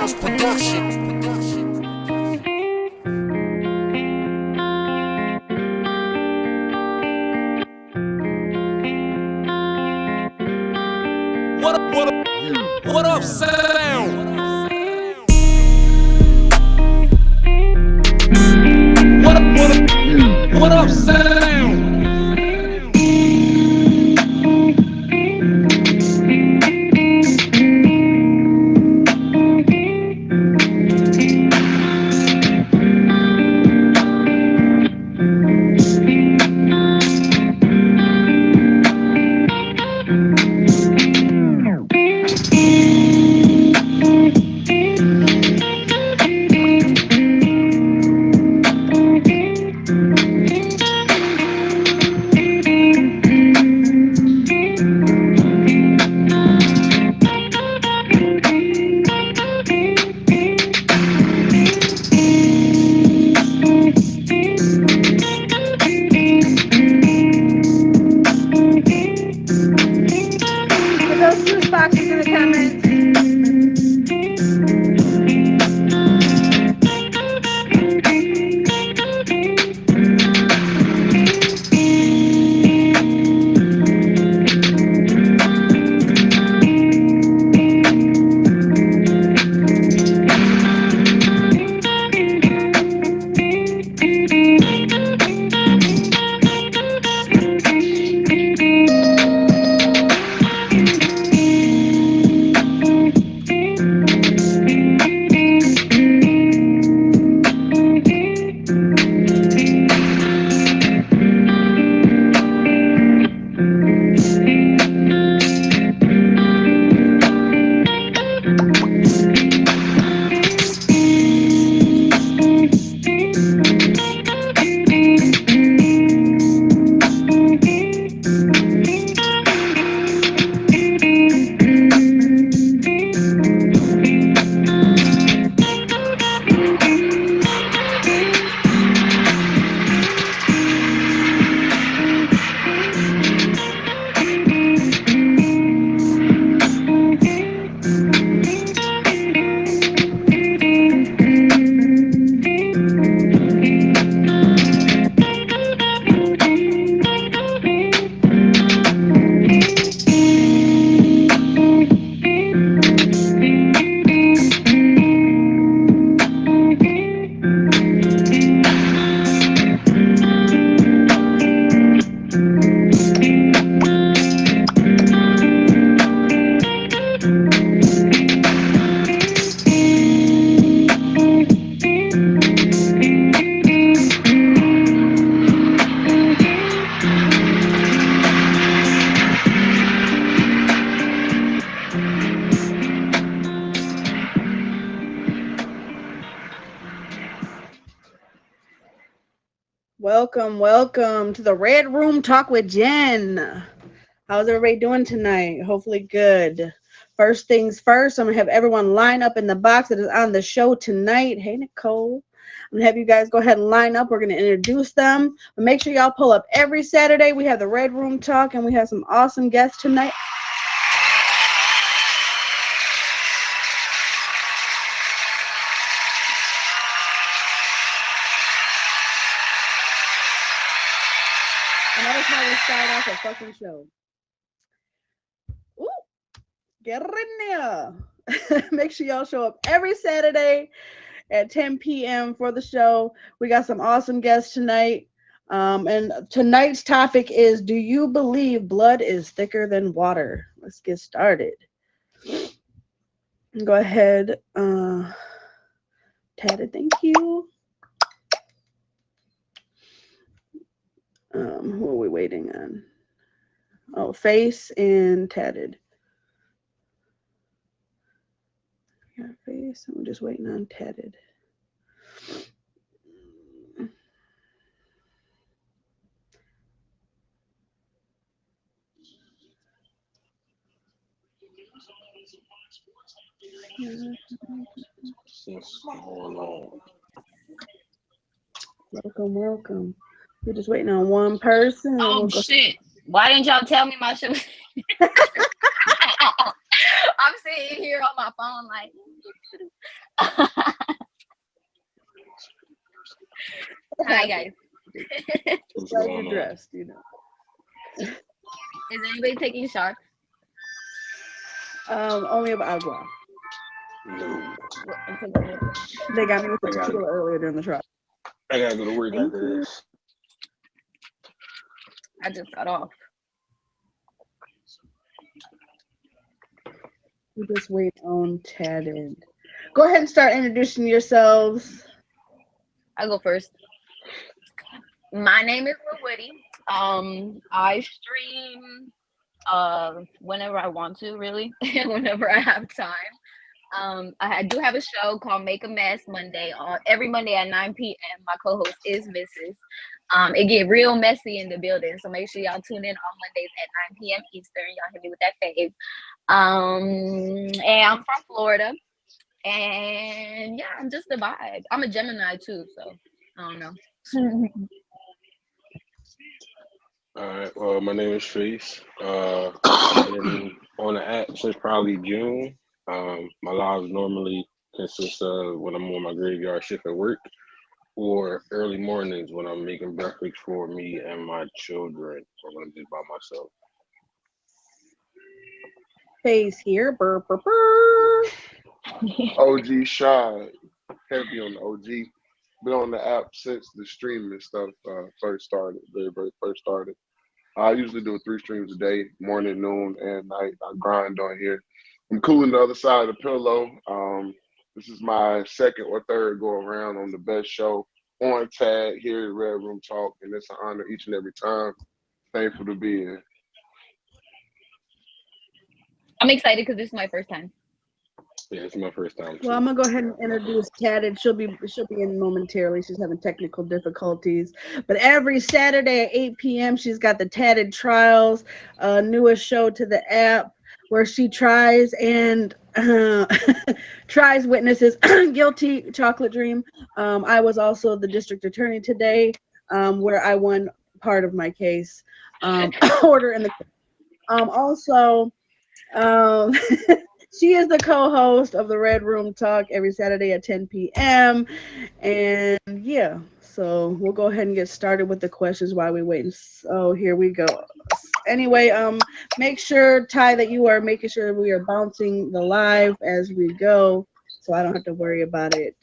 Sounds Production. What up, sound? What up, sound? Welcome to the Red Room Talk with Jen. How's everybody doing tonight? Hopefully good. First things first, I'm going to have everyone line up in the box that is on the show tonight. Hey, Nicole. I'm going to have you guys go ahead and line up. We're going to introduce them. But make sure y'all pull up every Saturday. We have the Red Room Talk, and we have some awesome guests tonight. And that is how we start off a fucking show. Ooh, get in there. Make sure y'all show up every Saturday at 10 p.m. for the show. We got some awesome guests tonight. And tonight's topic is, do you believe blood is thicker than water? Let's get started. Go ahead. Tatted, thank you. Who are we waiting on? Oh, Face and Tatted. Got Face, and we're just waiting on Tatted. Welcome. We're just waiting on one person. Oh, shit. Why didn't y'all tell me my show? I'm sitting here on my phone like. Hi guys. What's Glad you're going on? dressed, Is anybody taking shots? Only of agua. No, I'm taking it. They got me with the I gotta, tequila earlier during the trial. I gotta go to work Thank after you. this. I just got off. We just wait on Tatted. Go ahead and start introducing yourselves. I go first. My name is Lil Woody. I stream whenever I want to, really, whenever I have time. I do have a show called Make a Mess Monday on every Monday at 9 p.m. My co-host is Mrs. It get real messy in the building, so make sure y'all tune in on Mondays at 9 p.m. Eastern. Y'all hit me with that fave. And I'm from Florida, and yeah, I'm just a vibe. I'm a Gemini too, so I don't know. All right. Well, my name is Face. I've been on the app since probably June. My lives normally consist of when I'm on my graveyard shift at work, or early mornings when I'm making breakfast for me and my children, or when I'm just by myself. Face here. Burr, burr, burr. OG Shy, heavy on the OG. Been on the app since the streaming stuff first started, very first started. I usually do 3 streams a day, morning, noon, and night. I grind on here. I'm cooling the other side of the pillow. This is my second or third go around on the best show on tag here at Red Room Talk, and it's an honor each and every time. Thankful to be here. I'm excited because this is my first time. Yeah, it's my first time Well, too. I'm gonna go ahead and introduce Tatted. She'll be in momentarily. She's having technical difficulties. But every Saturday at 8 p.m. she's got the Tatted Trials, newest show to the app, where she tries and tries witnesses guilty. Chocolate Dream. I was also the district attorney today, where I won part of my case. Order in the also. Um, she is the co-host of the Red Room Talk every Saturday at 10 p.m. And yeah, so we'll go ahead and get started with the questions while we wait. So here we go. Anyway, make sure, Ty, that you are making sure we are bouncing the live as we go, so I don't have to worry about it.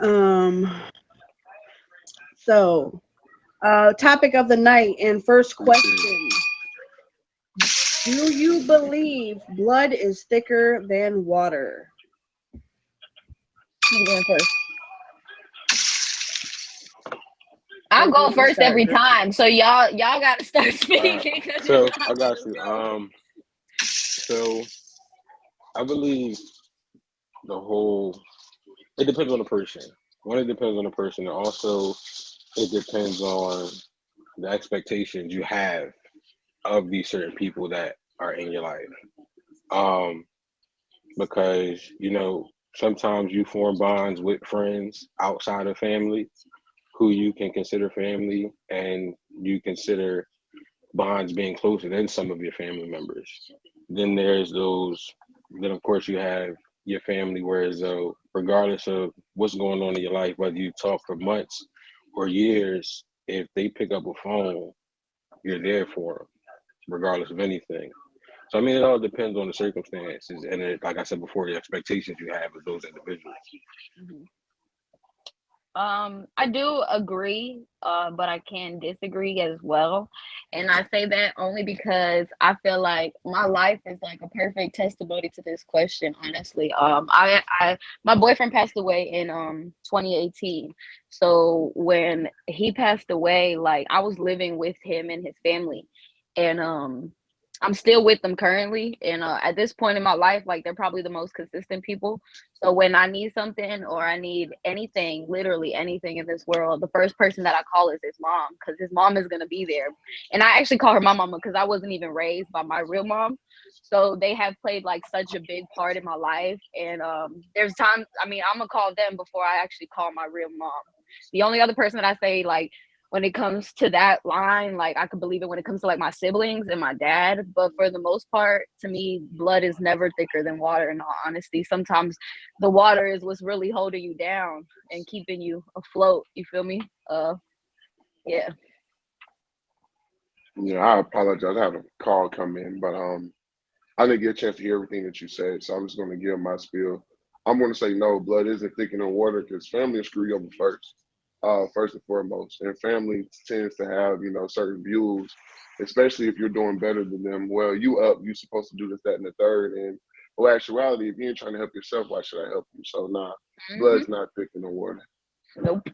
Um, so, topic of the night and first question. Do you believe blood is thicker than water? I'm going first. I'll Greg, go you can first every start. time, so y'all got to start All right. speaking because So it's I not got gonna you. go. So I believe the whole. It depends on the person. One, it depends on the person, and also it depends on the expectations you have of these certain people that are in your life. Um, because sometimes you form bonds with friends outside of family who you can consider family, and you consider bonds being closer than some of your family members. Then there's those. Then of course you have your family, whereas regardless of what's going on in your life, whether you talk for months or years, if they pick up a phone, you're there for them, regardless of anything. So I mean, it all depends on the circumstances, and like I said before, the expectations you have of those individuals. Mhm. I do agree, but I can disagree as well. And I say that only because I feel like my life is like a perfect testimony to this question, honestly. My boyfriend passed away in 2018. So when he passed away, like I was living with him and his family. And I'm still with them currently. And at this point in my life, like they're probably the most consistent people. So when I need something or I need anything, literally anything in this world, the first person that I call is his mom because his mom is gonna be there. And I actually call her my mama because I wasn't even raised by my real mom. So they have played like such a big part in my life. And there's times, I mean, I'm gonna call them before I actually call my real mom. The only other person that I say like when it comes to that line, like I could believe it when it comes to like my siblings and my dad. But for the most part, to me, blood is never thicker than water, in all honesty. Sometimes the water is what's really holding you down and keeping you afloat. You feel me? Yeah. Yeah, I apologize. I had a call come in, but I didn't get a chance to hear everything that you said, so I'm just going to give my spiel. I'm going to say no, blood isn't thicker than water because family will screw you over first and foremost. And family tends to have, certain views, especially if you're doing better than them. Well, you up, you supposed to do this, that, and the third. And well, actuality, if you ain't trying to help yourself, why should I help you? So nah, Hmm. blood's not thicker than water. Nope.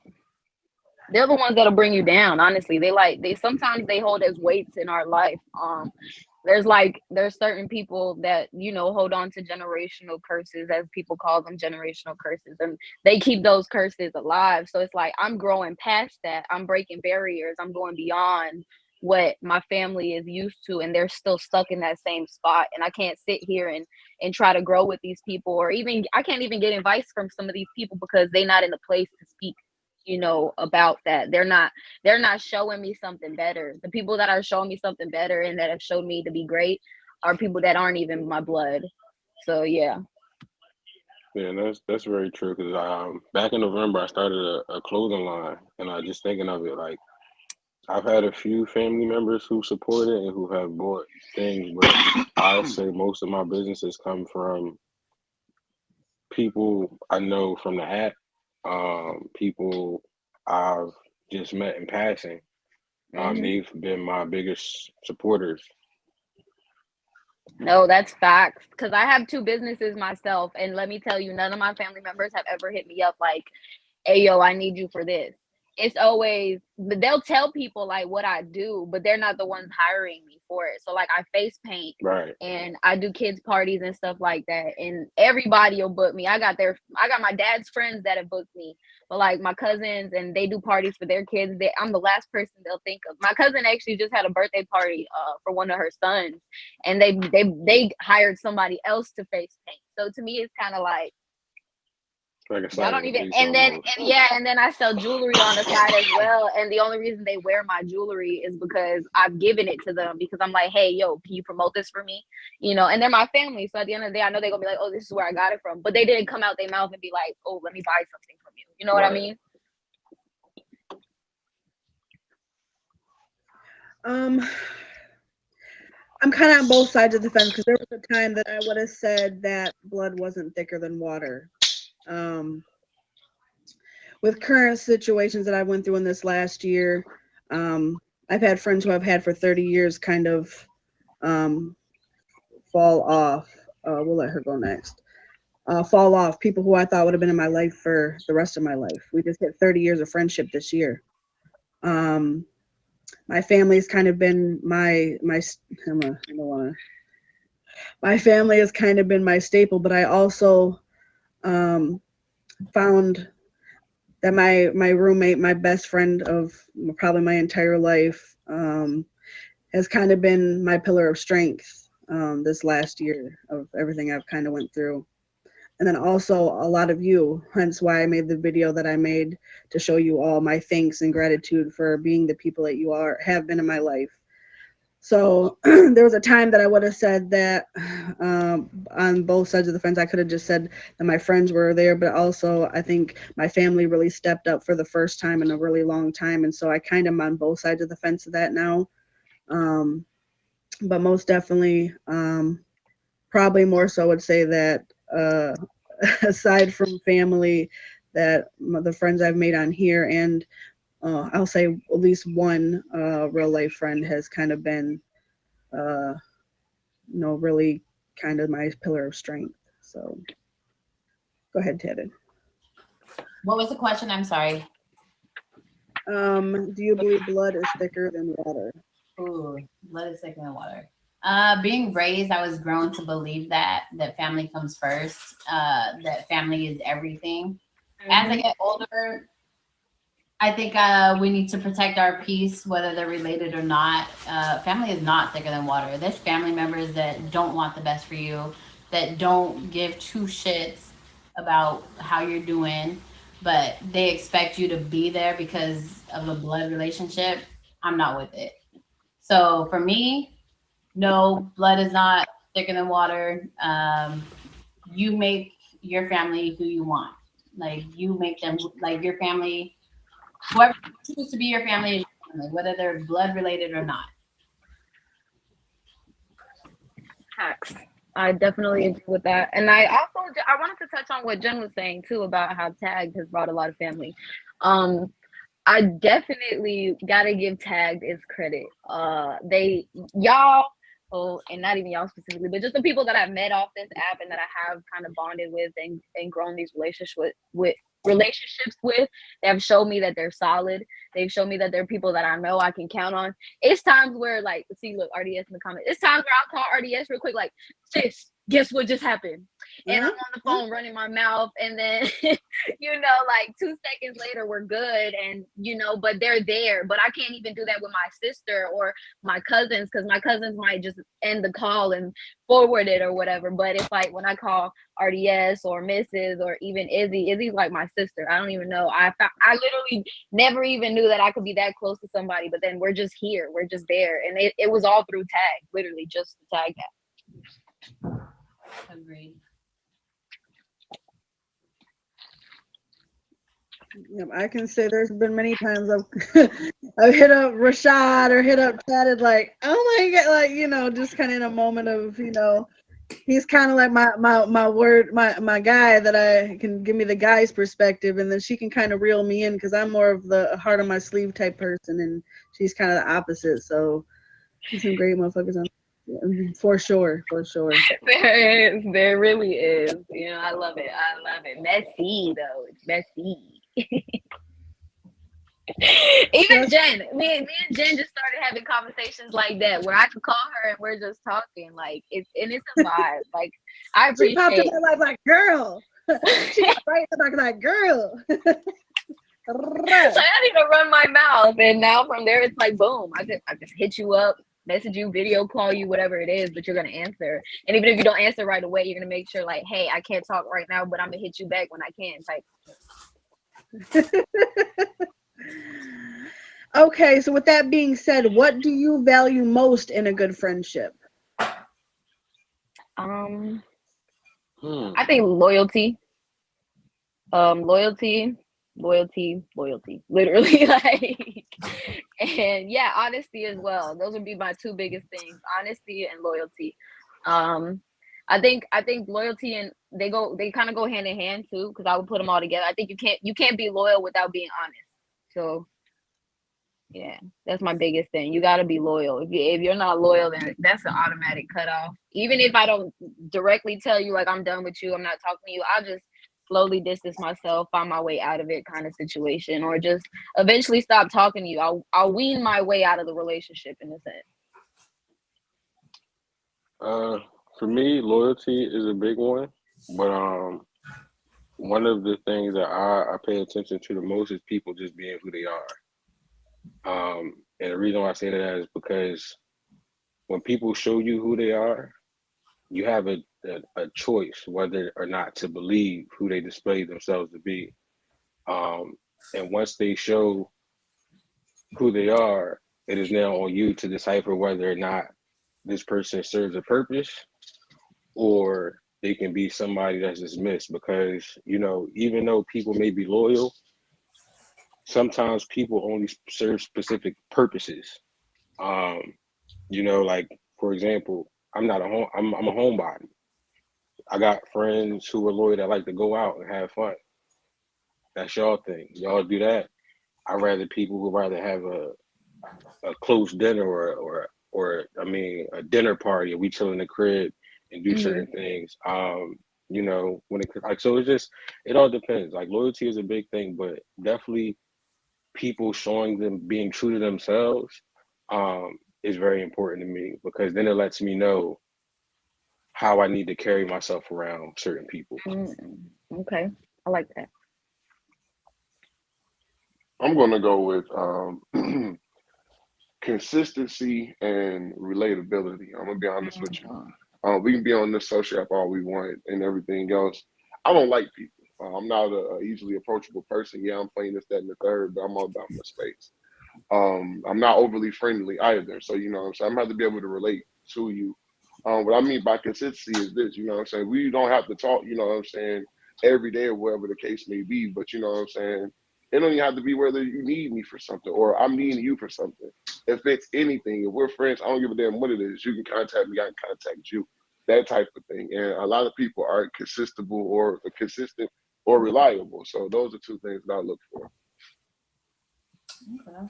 They're the ones that'll bring you down. Honestly, they sometimes they hold as weights in our life. There's certain people that hold on to generational curses, as people call them, generational curses, and they keep those curses alive. So it's like I'm growing past that. I'm breaking barriers. I'm going beyond what my family is used to, and they're still stuck in that same spot. And I can't sit here and try to grow with these people, or even I can't even get advice from some of these people because they're not in the place to speak about that. They're not showing me something better. The people that are showing me something better and that have showed me to be great are people that aren't even my blood. So yeah. Yeah, and that's very true. Because back in November, I started a clothing line, and I just thinking of it like I've had a few family members who support it and who have bought things, but I say most of my businesses come from people I know from the app, people I've just met in passing. Hmm. They've been my biggest supporters. No, that's facts. Because I have two businesses myself, and let me tell you, none of my family members have ever hit me up like, hey yo, I need you for this. It's always, but they'll tell people like what I do, but they're not the ones hiring me for it. So like I face paint Right. and I do kids parties and stuff like that, and everybody will book me. I got my dad's friends that have booked me, but like my cousins, and they do parties for their kids. I'm the last person they'll think of. My cousin actually just had a birthday party for one of her sons, and they hired somebody else to face paint. So to me it's kind of like, Like a y'all slap in don't the even, face and then almost. and then I sell jewelry on the side as well. And the only reason they wear my jewelry is because I've given it to them, because I'm like, hey, yo, can you promote this for me? And they're my family. So at the end of the day, I know they're gonna be like, oh, this is where I got it from. But they didn't come out their mouth and be like, oh, let me buy something from you. You know what I Right. mean? Um, I'm kind of on both sides of the fence because there was a time that I would have said that blood wasn't thicker than water. Um, with current situations that I went through in this last year, I've had friends who I've had for 30 years kind of um, fall off. We'll let her go next. Fall off. People who I thought would have been in my life for the rest of my life. We just hit 30 years of friendship this year. My family's kind of been my family has kind of been my staple, but I also found that my roommate, my best friend of probably my entire life, has kind of been my pillar of strength this last year of everything I've kind of went through. And then also a lot of you, hence why I made the video that I made to show you all my thanks and gratitude for being the people that you have been in my life. So there was a time that I would have said that on both sides of the fence. I could have just said that my friends were there, but also I think my family really stepped up for the first time in a really long time. And so I kind of am on both sides of the fence of that now. But most definitely, probably more so would say that aside from family, that the friends I've made on here, and I'll say at least one real life friend has kind of been, really kind of my pillar of strength. So go ahead, Ted. What was the question? I'm sorry. Do you believe blood is thicker than water? Ooh, blood is thicker than water. Being raised, I was grown to believe that family comes first. That family is everything. As I get older, I think we need to protect our peace, whether they're related or not. Family is not thicker than water. There's family members that don't want the best for you, that don't give two shits about how you're doing. but they expect you to be there because of a blood relationship. I'm not with it. So for me, no, blood is not thicker than water. You make your family who you want. Like you make them like your family. Whoever chooses to be your family is your family, whether they're blood related or not. Facts. I definitely agree with that. And I wanted to touch on what Jen was saying too about how Tag has brought a lot of family. Um, I definitely gotta give Tagged its credit. They y'all, oh, and not even y'all specifically, but just the people that I've met off this app and that I have kind of bonded with and grown these relationships with, they have shown me that they're solid. They've shown me that they're people that I know I can count on. It's times where like, see, look, RDS in the comments. It's times where I'll call RDS real quick, like, sis, guess what just happened? And I'm on the phone running my mouth, and then like 2 seconds later we're good, and but they're there. But I can't even do that with my sister or my cousins, because my cousins might just end the call and forward it or whatever. But it's like when I call RDS or Mrs. or even Izzy's like my sister. I don't even know. I literally never even knew that I could be that close to somebody, but then we're just here, we're just there, and it was all through Tag, literally just the Tag app. Agreed. Yep, I can say there's been many times I've hit up Rashad or hit up chatted like, oh my god, like just kind of in a moment of he's kind of like my guy that I can give me the guy's perspective, and then she can kind of reel me in because I'm more of the heart on my sleeve type person, and she's kind of the opposite. So there's some great motherfuckers on. For sure. There really is. I love it. Messy though. It's messy. Even Jen, me and Jen just started having conversations like that where I could call her and we're just talking. Like it's a vibe. Like I appreciate. She popped in my life like girl. She got right in the back of that girl. So I need to run my mouth, and now from there it's like boom. I just hit you up, message you, video call you, whatever it is, but you're gonna answer. And even if you don't answer right away, you're gonna make sure like, hey, I can't talk right now, but I'm gonna hit you back when I can. Type. Okay, so with that being said, what do you value most in a good friendship? I think loyalty. Loyalty, literally, like, and yeah, honesty as well. Those would be my two biggest things: honesty and loyalty. I think loyalty and they kind of go hand in hand too, because I would put them all together. I think you can't be loyal without being honest. So yeah, that's my biggest thing. You got to be loyal. If you're not loyal, then that's an automatic cutoff. Even if I don't directly tell you like I'm done with you, I'm not talking to you, I'll just slowly distance myself, find my way out of it kind of situation, or just eventually stop talking to you. I'll wean my way out of the relationship in a sense. For me, loyalty is a big one, but one of the things that I pay attention to the most is people just being who they are. And the reason why I say that is because when people show you who they are, you have a choice whether or not to believe who they display themselves to be. And once they show who they are, it is now on you to decipher whether or not this person serves a purpose or they can be somebody that's dismissed. Because, even though people may be loyal, sometimes people only serve specific purposes. Like, for example, I'm a homebody. I got friends who are loyal that like to go out and have fun. That's y'all thing. Y'all do that. I'd rather people who rather have a close dinner or a dinner party, and we chill in the crib and do certain things. When so it all depends. Like loyalty is a big thing, but definitely people showing them being true to themselves is very important to me, because then it lets me know how I need to carry myself around certain people. Okay, I like that. I'm gonna go with consistency and relatability. I'm gonna be honest with you. We can be on this social app all we want and everything else. I don't like people. I'm not a easily approachable person. Yeah, I'm playing this, that, and the third, but I'm all about my space. I'm not overly friendly either. So, you know what I'm saying? I'm gonna have to be able to relate to you. What I mean by consistency is this, you know what I'm saying? We don't have to talk, you know what I'm saying, every day or whatever the case may be, but you know what I'm saying? It don't even have to be whether you need me for something or I'm needing you for something. If it's anything, if we're friends, I don't give a damn what it is. You can contact me, I can contact you. That type of thing. And a lot of people aren't consistent or reliable. So those are two things that I look for. Okay.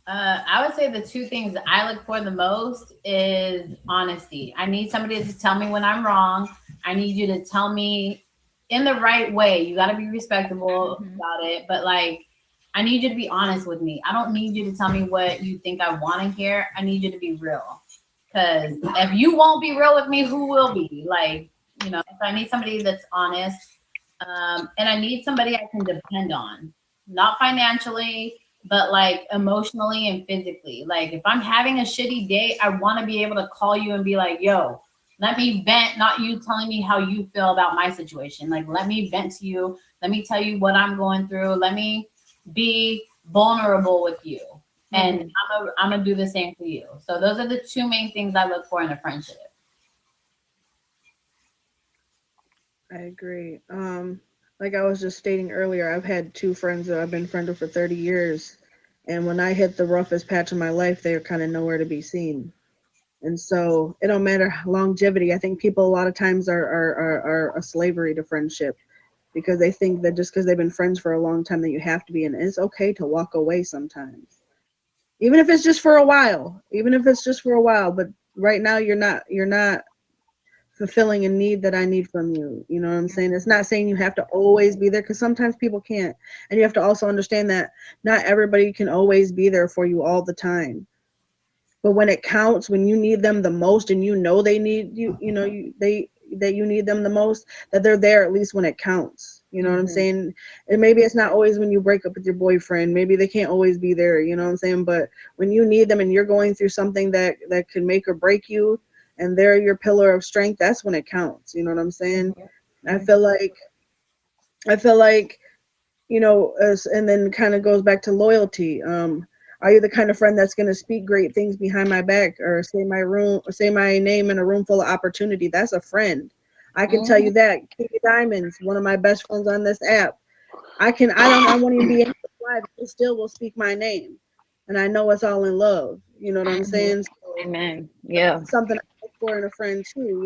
I would say the two things that I look for the most is honesty. I need somebody to tell me when I'm wrong. I need you to tell me in the right way. You got to be respectable about it, but like, I need you to be honest with me. I don't need you to tell me what you think I want to hear. I need you to be real. Because if you won't be real with me, who will be? Like, you know, so I need somebody that's honest. And I need somebody I can depend on, not financially, but like emotionally and physically. Like if I'm having a shitty day, I want to be able to call you and be like, yo, let me vent, not you telling me how you feel about my situation. Like, let me vent to you. Let me tell you what I'm going through. Let me be vulnerable with you. And I'm gonna do the same for you. So those are the two main things I look for in a friendship. I agree. Like I was just stating earlier, I've had two friends that I've been friends with for 30 years. And when I hit the roughest patch of my life, they're kind of nowhere to be seen. And so it don't matter longevity. I think people a lot of times are a slavery to friendship because they think that just because they've been friends for a long time that you have to be. And it's okay to walk away sometimes. Even if it's just for a while. But right now you're not fulfilling a need that I need from you. You know what I'm saying? It's not saying you have to always be there because sometimes people can't. And you have to also understand that not everybody can always be there for you all the time. But when it counts, when you need them the most and you know they need you, that you need them the most, that they're there at least when it counts. You know what I'm saying? And maybe it's not always when you break up with your boyfriend. Maybe they can't always be there, you know what I'm saying? But when you need them and you're going through something that could make or break you, and they're your pillar of strength, that's when it counts. You know what I'm saying? I feel like, and then kind of goes back to loyalty. Are you the kind of friend that's going to speak great things behind my back or say my name in a room full of opportunity? That's a friend. I can tell you that. Katie Diamond's one of my best friends on this app. I won't even be able to fly, but she still will speak my name. And I know it's all in love. You know what I'm saying? So, Amen. Yeah. something I look for in a friend too.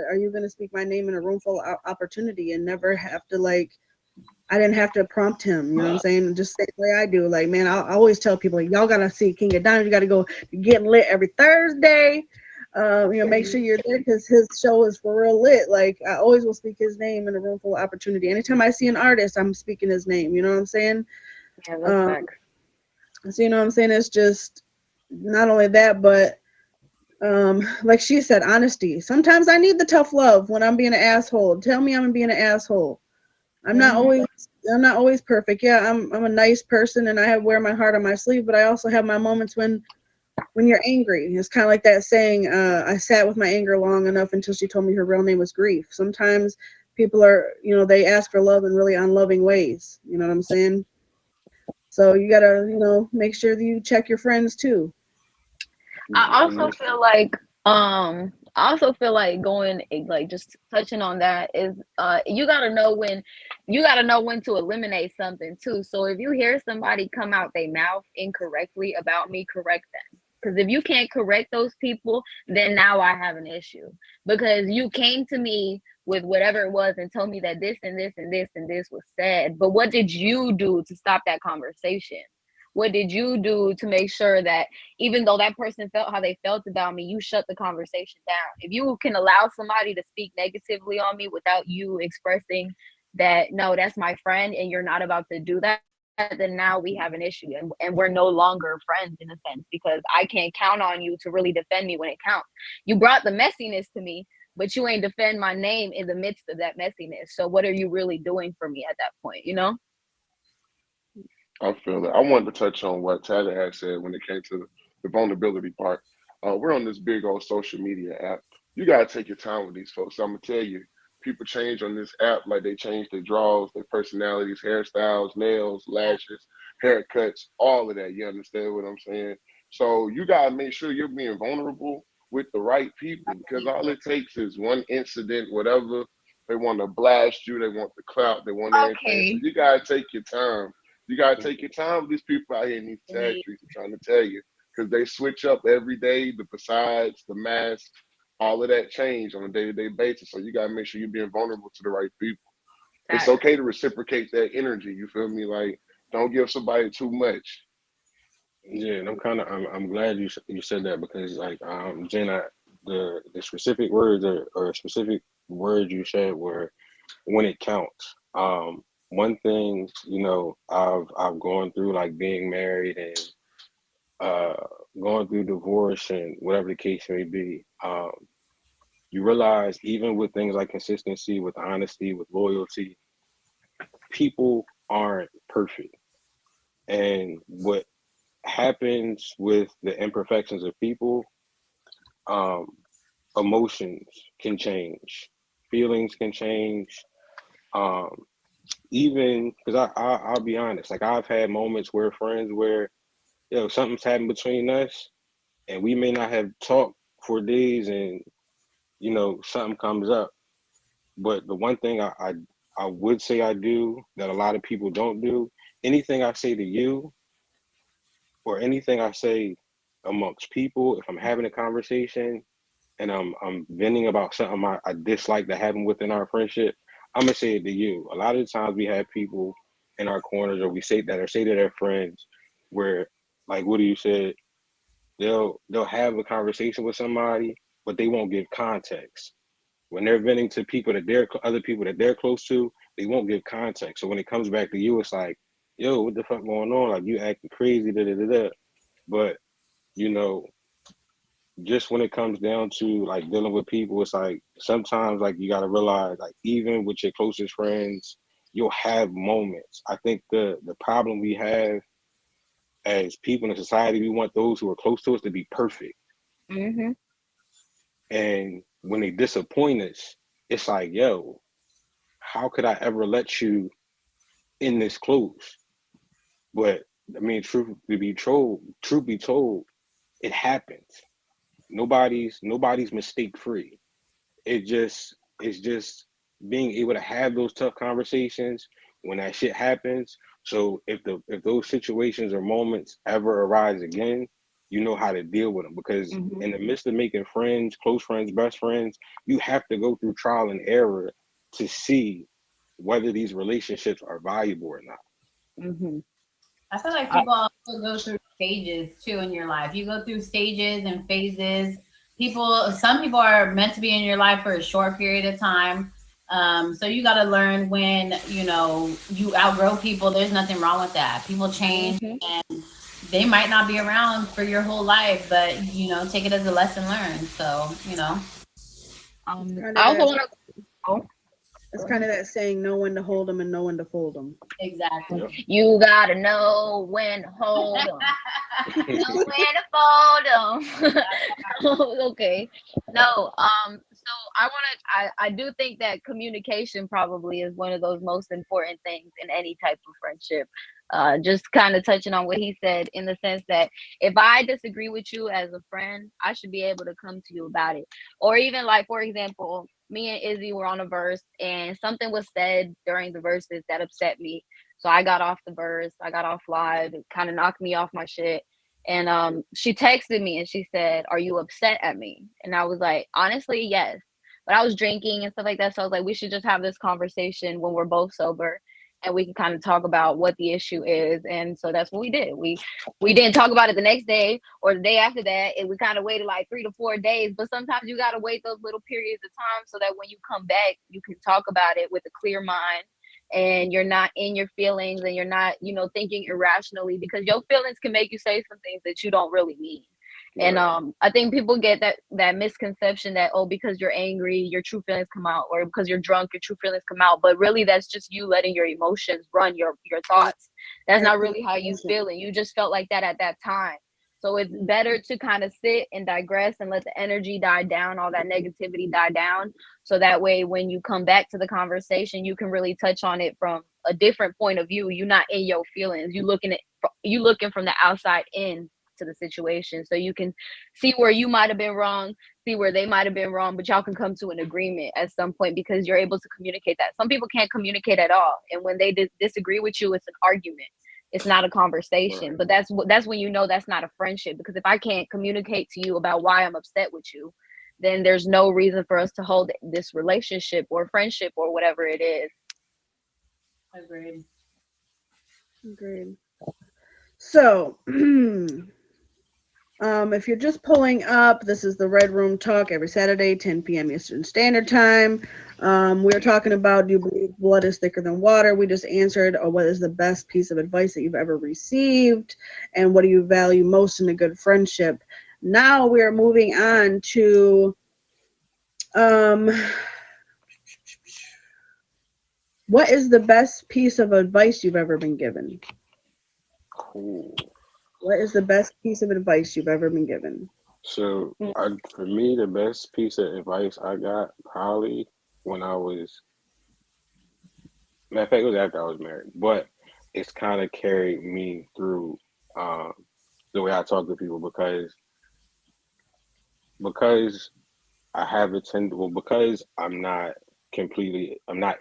Are you going to speak my name in a room full of opportunity and never have to I didn't have to prompt him, you know what I'm saying? Just the way I do. Like, man, I always tell people, like, y'all gotta see King of Diamonds. You gotta go getting lit every Thursday. Make sure you're there because his show is for real lit. Like, I always will speak his name in a room full of opportunity. Anytime I see an artist, I'm speaking his name. You know what I'm saying? Yeah, that's facts. So you know what I'm saying? It's just not only that, but like she said, honesty. Sometimes I need the tough love when I'm being an asshole. Tell me I'm being an asshole. I'm not always perfect. Yeah, I'm a nice person and I wear my heart on my sleeve, but I also have my moments when you're angry. It's kind of like that saying, I sat with my anger long enough until she told me her real name was grief. Sometimes people they ask for love in really unloving ways. You know what I'm saying? So you gotta, make sure that you check your friends too. I also feel like going like just touching on that is you gotta know when to eliminate something too. So if you hear somebody come out their mouth incorrectly about me, correct them. Because if you can't correct those people, then now I have an issue. Because you came to me with whatever it was and told me that this and this and this and this was said. But what did you do to stop that conversation? What did you do to make sure that even though that person felt how they felt about me, you shut the conversation down? If you can allow somebody to speak negatively on me without you expressing that, no, that's my friend and you're not about to do that, then now we have an issue and we're no longer friends in a sense because I can't count on you to really defend me when it counts. You brought the messiness to me, but you ain't defend my name in the midst of that messiness. So what are you really doing for me at that point, you know? I feel that. I wanted to touch on what Tyler had said when it came to the vulnerability part. We're on this big old social media app. You gotta take your time with these folks. I'm gonna tell you, people change on this app, like they change their draws, their personalities, hairstyles, nails, Yeah. lashes, haircuts, all of that. You understand what I'm saying? So you gotta make sure you're being vulnerable with the right people, because all it takes is one incident, whatever. They want to blast you, they want the clout, they want everything. So Okay. you gotta take your time. You gotta take your time with these people out here in these tag Wait. streets. I'm trying to tell you, because they switch up every day. The facades, the masks, all of that change on a day-to-day basis. So you gotta make sure you're being vulnerable to the right people. It's Facts. okay to reciprocate that energy. You feel me? Like, don't give somebody too much. Yeah, and I'm glad you said that because like Jen, the specific words or specific words you said were when it counts. One thing I've gone through like being married and uh going through divorce and whatever the case may be. You realize even with things like consistency, with honesty, with loyalty, people aren't perfect, and what happens with the imperfections of people, um, emotions can change, feelings can change. Um, Even because I'll be honest, like I've had moments where friends where something's happened between us, and we may not have talked for days, and something comes up. But the one thing I would say I do that a lot of people don't do, anything I say to you or anything I say amongst people, if I'm having a conversation and I'm venting about something I dislike that happened within our friendship, I'm gonna say it to you. A lot of the times we have people in our corners, or we say to their friends, where like what do you said, they'll have a conversation with somebody, but they won't give context. When they're venting to people that they're other people that they're close to, they won't give context. So when it comes back to you, it's like, yo, what the fuck going on? Like you acting crazy, da da da da. But you know, just when it comes down to like dealing with people, it's like sometimes like you gotta realize like even with your closest friends, you'll have moments. I think the problem we have as people in society, we want those who are close to us to be perfect. Mm-hmm. And when they disappoint us, it's like, yo, how could I ever let you in this close? But I mean, truth be told, it happens. Nobody's mistake free. It's just being able to have those tough conversations when that shit happens. So if those situations or moments ever arise again, you know how to deal with them, because Mm-hmm. in the midst of making friends, close friends, best friends, you have to go through trial and error to see whether these relationships are valuable or not. Mm-hmm. I feel like I, people also go through stages too in your life. You go through stages and phases. Some people are meant to be in your life for a short period of time. So you got to learn when you outgrow people. There's nothing wrong with that. People change, mm-hmm. and they might not be around for your whole life, but take it as a lesson learned. So It's kind of I also that. want to. Oh, It's go kind ahead. of that saying, know when to hold them and know when to fold them. exactly. Yep. You gotta know when to hold them, know when to fold them. Okay. No. So I do think that communication probably is one of those most important things in any type of friendship. Just kind of touching on what he said in the sense that if I disagree with you as a friend, I should be able to come to you about it. Or even like, for example, me and Izzy were on a verse and something was said during the verses that upset me. So I got off the verse, I got off live, it kind of knocked me off my shit. And she texted me and she said, "Are you upset at me?" And I was like, honestly, yes. But I was drinking and stuff like that. So I was like, we should just have this conversation when we're both sober and we can kind of talk about what the issue is. And so that's what we did. We didn't talk about it the next day or the day after that. And we kind of waited like 3 to 4 days. But sometimes you gotta wait those little periods of time so that when you come back, you can talk about it with a clear mind and you're not in your feelings and you're not, thinking irrationally, because your feelings can make you say some things that you don't really mean. And Right. I think people get that misconception that, oh, because you're angry, your true feelings come out, or because you're drunk, your true feelings come out. But really, that's just you letting your emotions run your Yeah, thoughts. That's not acting really how you emotion. feel, and you just felt like that at that time. So it's better to kind of sit and digress and let the energy die down, all that negativity die down. So that way, when you come back to the conversation, you can really touch on it from a different point of view. You're not in your feelings. You looking from the outside in to the situation, so you can see where you might have been wrong, see where they might have been wrong, but y'all can come to an agreement at some point because you're able to communicate that. Some people can't communicate at all, and when they disagree with you, it's an argument. It's not a conversation. Right. But that's when you know that's not a friendship, because if I can't communicate to you about why I'm upset with you, then there's no reason for us to hold this relationship or friendship or whatever it is. Agreed. Agreed. So, if you're just pulling up, this is the Red Room Talk every Saturday, 10 p.m. Eastern Standard Time. We're talking about, do you believe blood is thicker than water? We just answered, what is the best piece of advice that you've ever received? And what do you value most in a good friendship? Now we are moving on to what is the best piece of advice you've ever been given? Cool. What is the best piece of advice you've ever been given? So, for me, the best piece of advice I got probably when I was, matter of fact, it was after I was married, but it's kind of carried me through the way I talk to people because I have because I'm not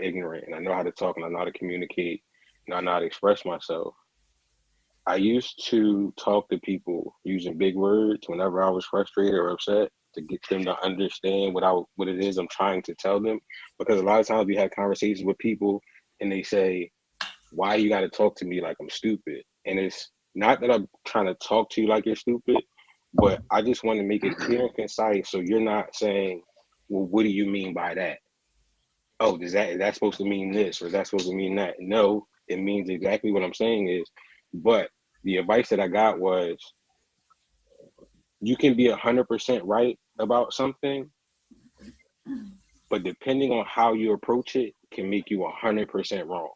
ignorant and I know how to talk and I know how to communicate and I know how to express myself. I used to talk to people using big words whenever I was frustrated or upset to get them to understand what it is I'm trying to tell them. Because a lot of times we have conversations with people and they say, why you got to talk to me like I'm stupid? And it's not that I'm trying to talk to you like you're stupid, but I just want to make it clear and concise so you're not saying, well, what do you mean by that? Oh, is that supposed to mean this or is that supposed to mean that? No, it means exactly what I'm saying is, but the advice that I got was you can be 100% right about something, but depending on how you approach it can make you 100% wrong.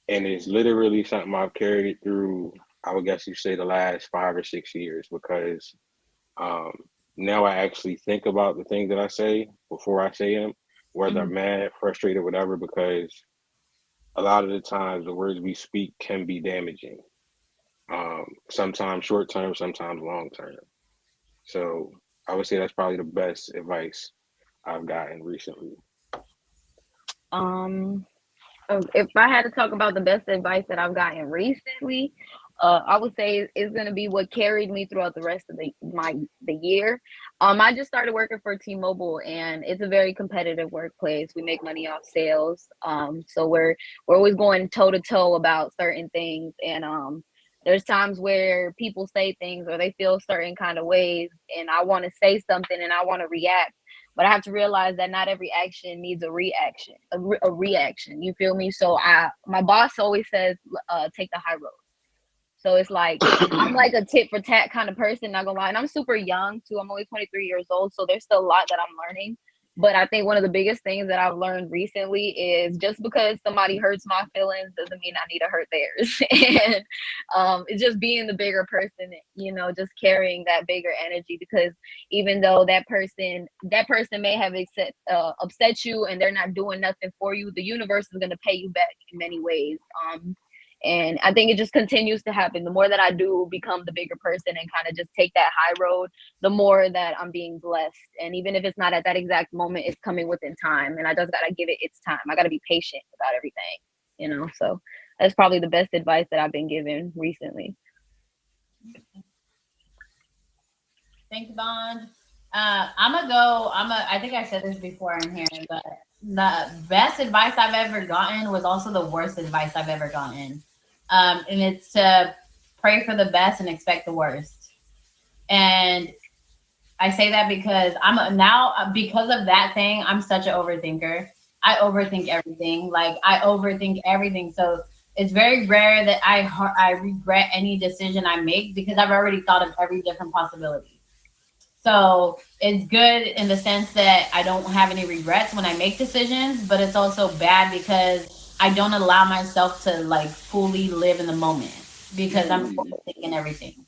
And it's literally something I've carried through, I would guess you say the last 5 or 6 years, because now I actually think about the things that I say before I say them, whether I'm mad, frustrated, whatever, because a lot of the times the words we speak can be damaging. Sometimes short term, sometimes long term. So I would say that's probably the best advice I've gotten recently. If I had to talk about the best advice that I've gotten recently, I would say it's gonna be what carried me throughout the rest of the year. I just started working for T-Mobile, and it's a very competitive workplace. We make money off sales, so we're always going toe to toe about certain things, and there's times where people say things or they feel certain kind of ways, and I want to say something and I want to react. But I have to realize that not every action needs a reaction, a reaction. You feel me? So my boss always says, take the high road. So it's like, I'm like a tit for tat kind of person, not gonna lie. And I'm super young too. I'm only 23 years old. So there's still a lot that I'm learning. But I think one of the biggest things that I've learned recently is just because somebody hurts my feelings doesn't mean I need to hurt theirs. And it's just being the bigger person, just carrying that bigger energy, because even though that person may have upset you and they're not doing nothing for you, the universe is going to pay you back in many ways. And I think it just continues to happen. The more that I do become the bigger person and kind of just take that high road, the more that I'm being blessed. And even if it's not at that exact moment, it's coming within time. And I just got to give it its time. I got to be patient about everything, So that's probably the best advice that I've been given recently. Thanks, Bond. I think I said this before in here, but the best advice I've ever gotten was also the worst advice I've ever gotten. And it's to pray for the best and expect the worst. And I say that because because of that thing, I'm such an overthinker. I overthink everything. So it's very rare that I regret any decision I make because I've already thought of every different possibility. So it's good in the sense that I don't have any regrets when I make decisions, but it's also bad because I don't allow myself to fully live in the moment because I'm thinking everything.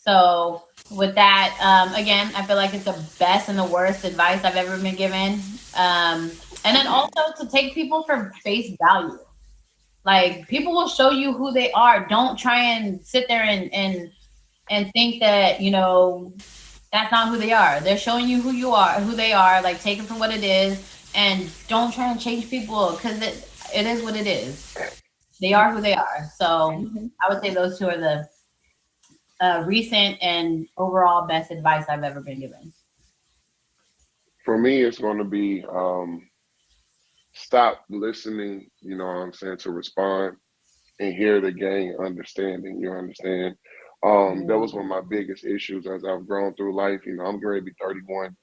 So with that, again, I feel like it's the best and the worst advice I've ever been given. And then also to take people for face value. Like people will show you who they are. Don't try and sit there and think that, that's not who they are. They're showing you who you are, who they are. Like take it for what it is, and don't try and change people because it is what it is. They are who they are. So I would say those two are the recent and overall best advice I've ever been given. For me, it's going to be stop listening, you know what I'm saying, to respond and hear the gain understanding. You understand? That was one of my biggest issues as I've grown through life. You know, I'm going to be 31.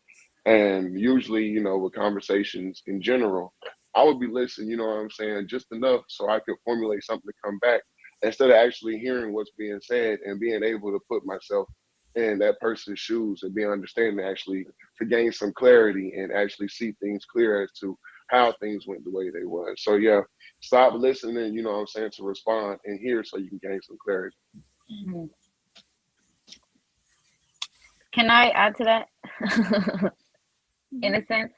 And usually, you know, with conversations in general, I would be listening, you know what I'm saying, just enough so I could formulate something to come back instead of actually hearing what's being said and being able to put myself in that person's shoes and being understanding actually to gain some clarity and actually see things clear as to how things went the way they was. So yeah, stop listening, you know what I'm saying, to respond and hear so you can gain some clarity. Mhm. Can I add to that? In a sense,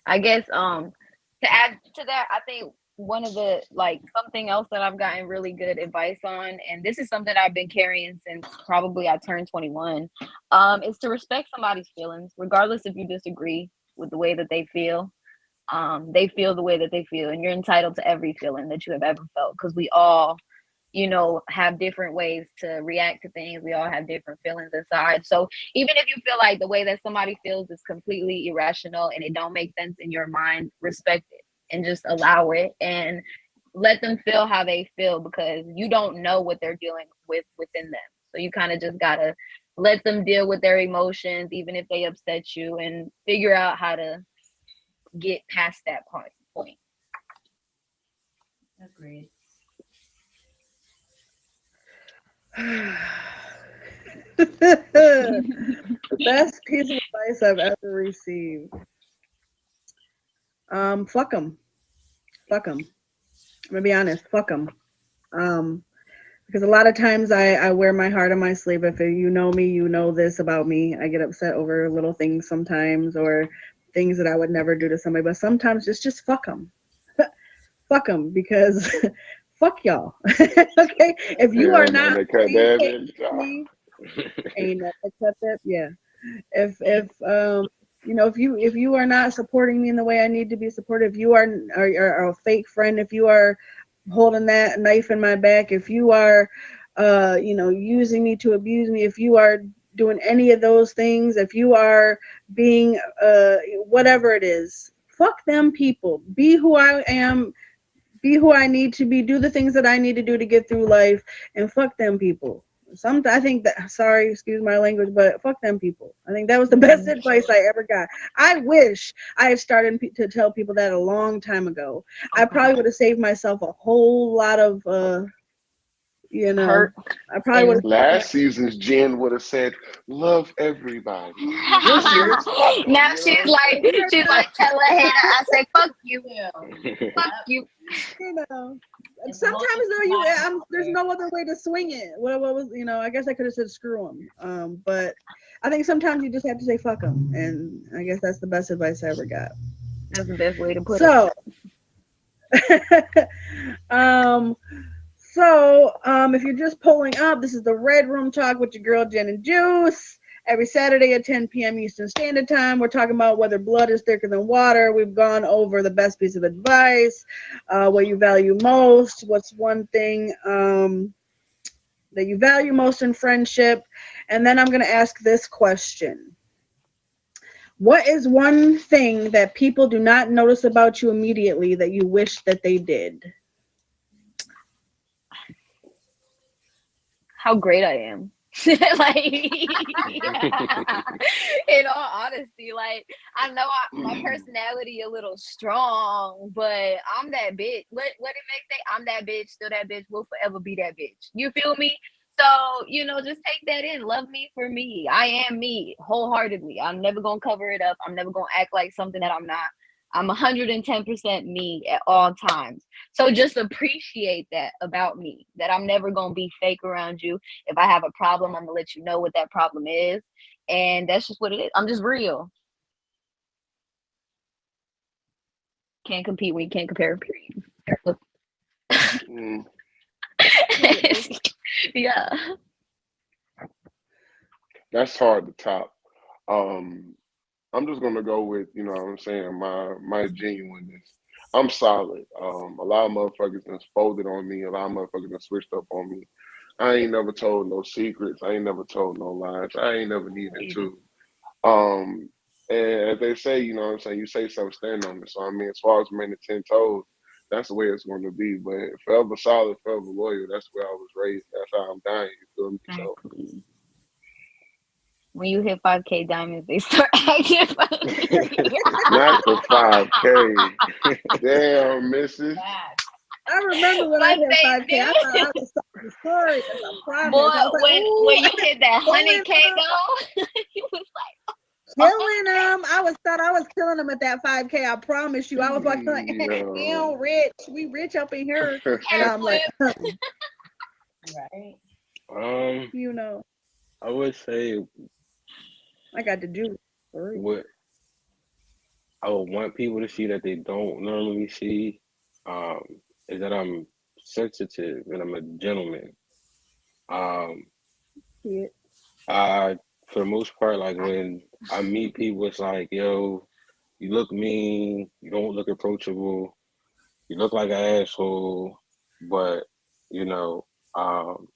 I guess to add to that, I think one of the like something else that I've gotten really good advice on, and this is something I've been carrying since probably I turned 21, is to respect somebody's feelings, regardless if you disagree with the way that they feel. They feel the way that they feel, and you're entitled to every feeling that you have ever felt because we all, have different ways to react to things. We all have different feelings inside. So even if you feel like the way that somebody feels is completely irrational and it don't make sense in your mind, respect it and just allow it and let them feel how they feel because you don't know what they're dealing with within them. So you kind of just gotta let them deal with their emotions, even if they upset you, and figure out how to get past that point. Agreed. The best piece of advice I've ever received. Fuck them. Fuck them. I'm gonna be honest. Fuck them. Um, because a lot of times I wear my heart on my sleeve. If you know me, you know this about me. I get upset over little things sometimes or things that I would never do to somebody. But sometimes just fuck them. Fuck them because fuck y'all. Okay, if you Yeah, are man, not they cut that communicating in. with me, ain't nothing except that. Yeah. If you are not supporting me in the way I need to be supported, if you are a fake friend, if you are holding that knife in my back, if you are using me to abuse me, if you are doing any of those things, if you are being whatever it is, fuck them people. Be who I am, be who I need to be, do the things that I need to do to get through life, and fuck them people. I think that, sorry, excuse my language, but fuck them people. I think that was the best advice I ever got. I wish I had started to tell people that a long time ago. I probably would have saved myself a whole lot of, you know, Hurt I probably would and have. Last season's Jen would have said, "Love everybody." This year's fuck them. now You know what I'm she's like tell a hater I say fuck you, Too. saying? fuck Yep. you. You know. It's Sometimes emotional though, survival there's here. no other way to swing it. What was, I guess I could have said screw them. But I think sometimes you just have to say fuck them, and I guess that's the best advice I ever got. That's the best way to put it. So, um, if you're just pulling up, this is the Red Room Talk with your girl Jen and Juice. Every Saturday at 10 p.m. Eastern Standard Time, we're talking about whether blood is thicker than water. We've gone over the best piece of advice, what you value most, what's one thing that you value most in friendship, and then I'm going to ask this question. What is one thing that people do not notice about you immediately that you wish that they did? How great I am. Like in all honesty, like I know my personality a little strong, but I'm that bitch. What it makes say I'm that bitch, still that bitch, will forever be that bitch. You feel me? So, just take that in. Love me for me. I am me wholeheartedly. I'm never gonna cover it up. I'm never gonna act like something that I'm not. I'm 110% me at all times. So just appreciate that about me, that I'm never going to be fake around you. If I have a problem, I'm going to let you know what that problem is. And that's just what it is. I'm just real. Can't compete when you can't compare, period. Mm. Yeah. That's hard to top. I'm just gonna go with, you know what I'm saying, my genuineness. I'm solid. A lot of motherfuckers done folded on me, a lot of motherfuckers done switched up on me. I ain't never told no secrets, I ain't never told no lies, I ain't never needed to. Um and as they say, you know what I'm saying, you say something, stand on it. So I mean, as far as men of 10 toes, that's the way it's gonna be. But forever solid, forever loyal, that's where I was raised. That's how I'm dying, you feel me? So Exactly. When you hit 5K diamonds, they start acting funny. not the 5K. Damn, missus. I remember when I But hit they 5K. I do. thought I was so sorry. I promise. Boy, I was like, when you hit that killing 100K though, you was like, killing them. Thought I was killing them at that 5K. I promise you. I was like, Yo. damn, rich. We rich up in here. And I'm like, Right. you know, I would say I got to do it. what I would want people to see that they don't normally see, um, is that I'm sensitive and I'm a gentleman. Um, Yeah. I, for the most part, like when I meet people, it's like, yo, you look mean, you don't look approachable, you look like an asshole, but you know, um,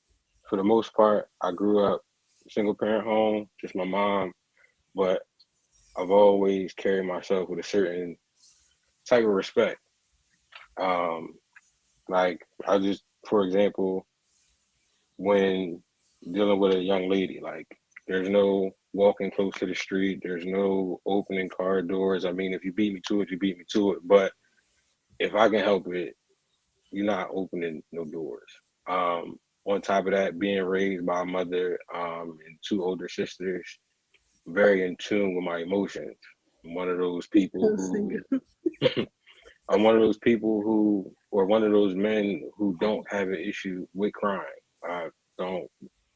for the most part, I grew up single parent home, just my mom, but I've always carried myself with a certain type of respect. Um, like I just, for example, when dealing with a young lady, like there's no walking close to the street, there's no opening car doors. I mean, if you beat me to it, you beat me to it. But if I can help it, you're not opening no doors. On top of that, being raised by a mother and two older sisters, very in tune with my emotions. I'm one of those people who I'm one of those people who, or one of those men who don't have an issue with crime. I don't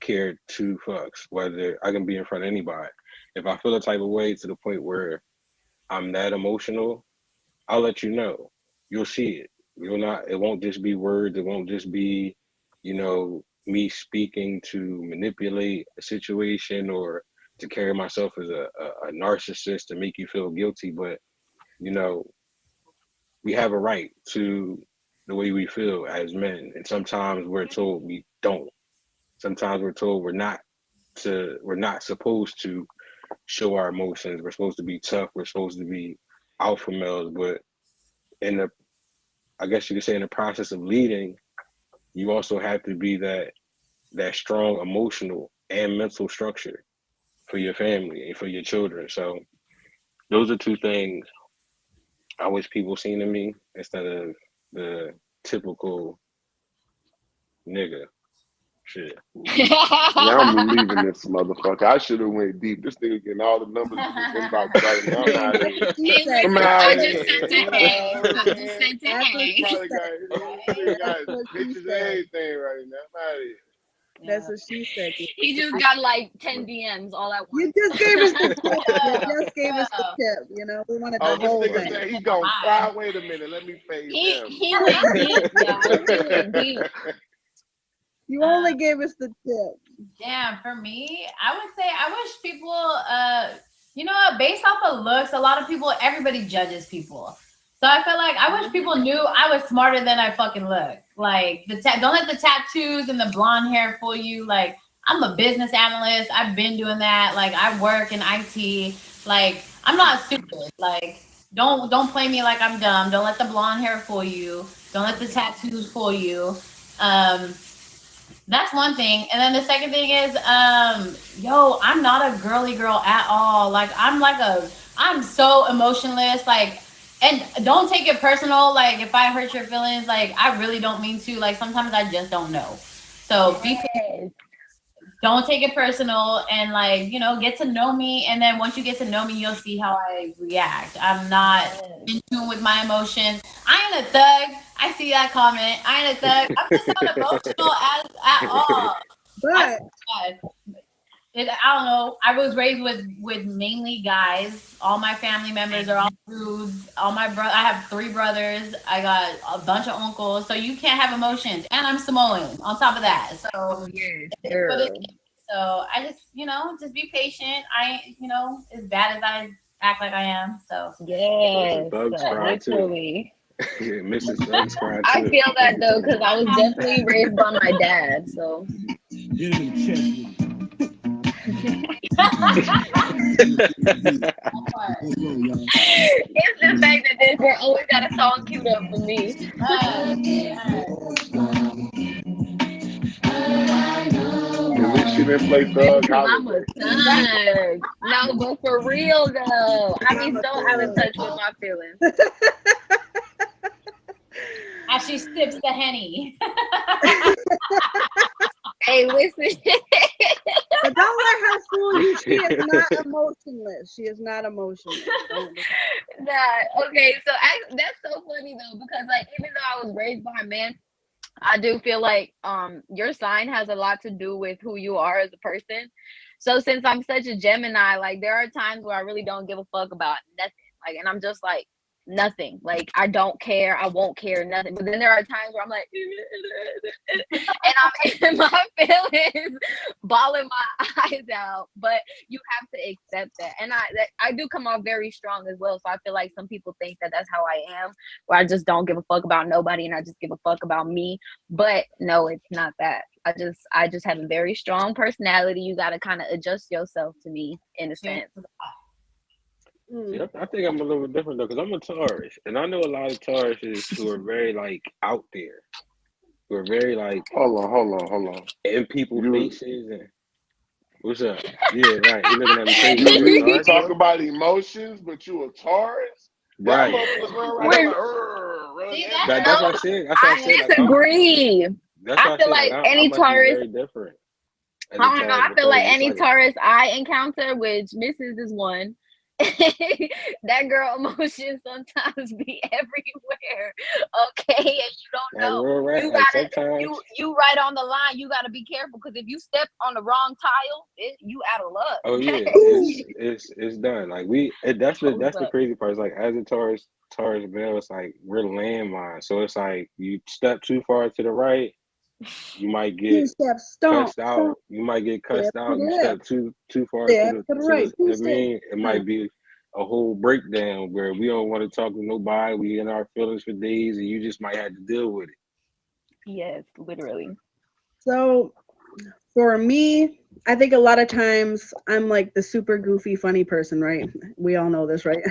care two fucks whether I can be in front of anybody. If I feel a type of way to the point where I'm that emotional, I'll let you know. You'll see it. You'll not. It won't just be words. It won't just be, me speaking to manipulate a situation or to carry myself as a narcissist to make you feel guilty. But you know, we have a right to the way we feel as men, and sometimes we're told we don't. Sometimes we're told we're not supposed to show our emotions. We're supposed to be tough. We're supposed to be alpha males. But in the, I guess you could say, in the process of leading, you also have to be that strong emotional and mental structure for your family and for your children. So those are two things I wish people seen in me instead of the typical nigga shit. Now I'm leaving this motherfucker. I should have went deep. This nigga getting all the numbers in his inbox right now. I'm out of here. Hey, I'm listen, out I of just here. sent a hey. I just sent a hey. Probably got pictures and everything right now. I'm out of here. That's what she said. He just got like 10 DMs all at You once. just gave us the tip. You just gave us the tip. You know, we wanted the Oh, whole this nigga thing. said he gonna cry. Wait a minute. Let me phase him. He went deep, y'all. He went deep. You only gave us the tip. Damn, for me, I would say I wish people, you know what, based off of looks, a lot of people, everybody judges people. So I feel like I wish people knew I was smarter than I fucking look. Like, don't let the tattoos and the blonde hair fool you. Like, I'm a business analyst. I've been doing that. Like, I work in IT. Like, I'm not stupid. Like, don't play me like I'm dumb. Don't let the blonde hair fool you. Don't let the tattoos fool you. That's one thing. And then the second thing is, I'm not a girly girl at all. Like, I'm so emotionless. Like, and don't take it personal. Like, if I hurt your feelings, like, I really don't mean to. Like, sometimes I just don't know. So be patient. don't take it personal, and like, get to know me. And then once you get to know me, you'll see how I react. I'm not in tune with my emotions. I ain't a thug. I see that comment. I ain't a thug. I'm just not emotional at all. But I don't know. I was raised with mainly guys. All my family members are all dudes. I have 3 brothers. I got a bunch of uncles. So you can't have emotions. And I'm Samoan on top of that. So Yes, it's girl. what it is. So I just, just be patient. I ain't, as bad as I act like I am. So Yes, Thugs cry too. literally. Mrs. Thugs cry I too. feel that though, because I was definitely raised by my dad. So it's the fact that this girl always got a song queued up for me. At least she didn't play Thug Because I'm a Holiday. thug. No, but for real though, I be so out of touch with my feelings. as she sips the Henny. Hey, listen. But don't let her fool you. She is not emotionless. She is not emotionless. Nah, okay, so that's so funny though, because like even though I was raised by a man, I do feel like your sign has a lot to do with who you are as a person. So since I'm such a Gemini, like there are times where I really don't give a fuck about nothing. Like, and I'm just like nothing. Like I don't care. I won't care nothing. But then there are times where I'm like, and I'm in my feelings, bawling my eyes out. But you have to accept that. And I do come off very strong as well. So I feel like some people think that that's how I am, where I just don't give a fuck about nobody and I just give a fuck about me. But no, it's not that. I just have a very strong personality. You got to kind of adjust yourself to me in a sense. See, I think I'm a little bit different though, because I'm a Taurus, and I know a lot of Tauruses who are very like out there, who are very like Hold on. in people's faces and what's up? Yeah, right. You looking at me crazy? You talk about emotions, but you a Taurus? Right. That motherfucker's run right like, See, That's what I said. That's what I said. Disagree. That's what I feel like any I must be Taurus. very different. I don't know. I feel like any Taurus I encounter, which Mrs. is one, that girl emotions sometimes be everywhere. Okay, and you don't know. Right. You Like gotta sometimes you right on the line. You gotta be careful because if you step on the wrong tile, you out of luck. oh yeah, it's done. Like that's the crazy part. It's like as a Taurus male, it's like we're landmines. So it's like you step too far to the right, you might get cussed out. You might get cussed out. You step too far to the right. I mean, it might be a whole breakdown where we don't want to talk to nobody. We in our feelings for days, and you just might have to deal with it. Yes, literally. So for me, I think a lot of times I'm like the super goofy, funny person, right? We all know this, right?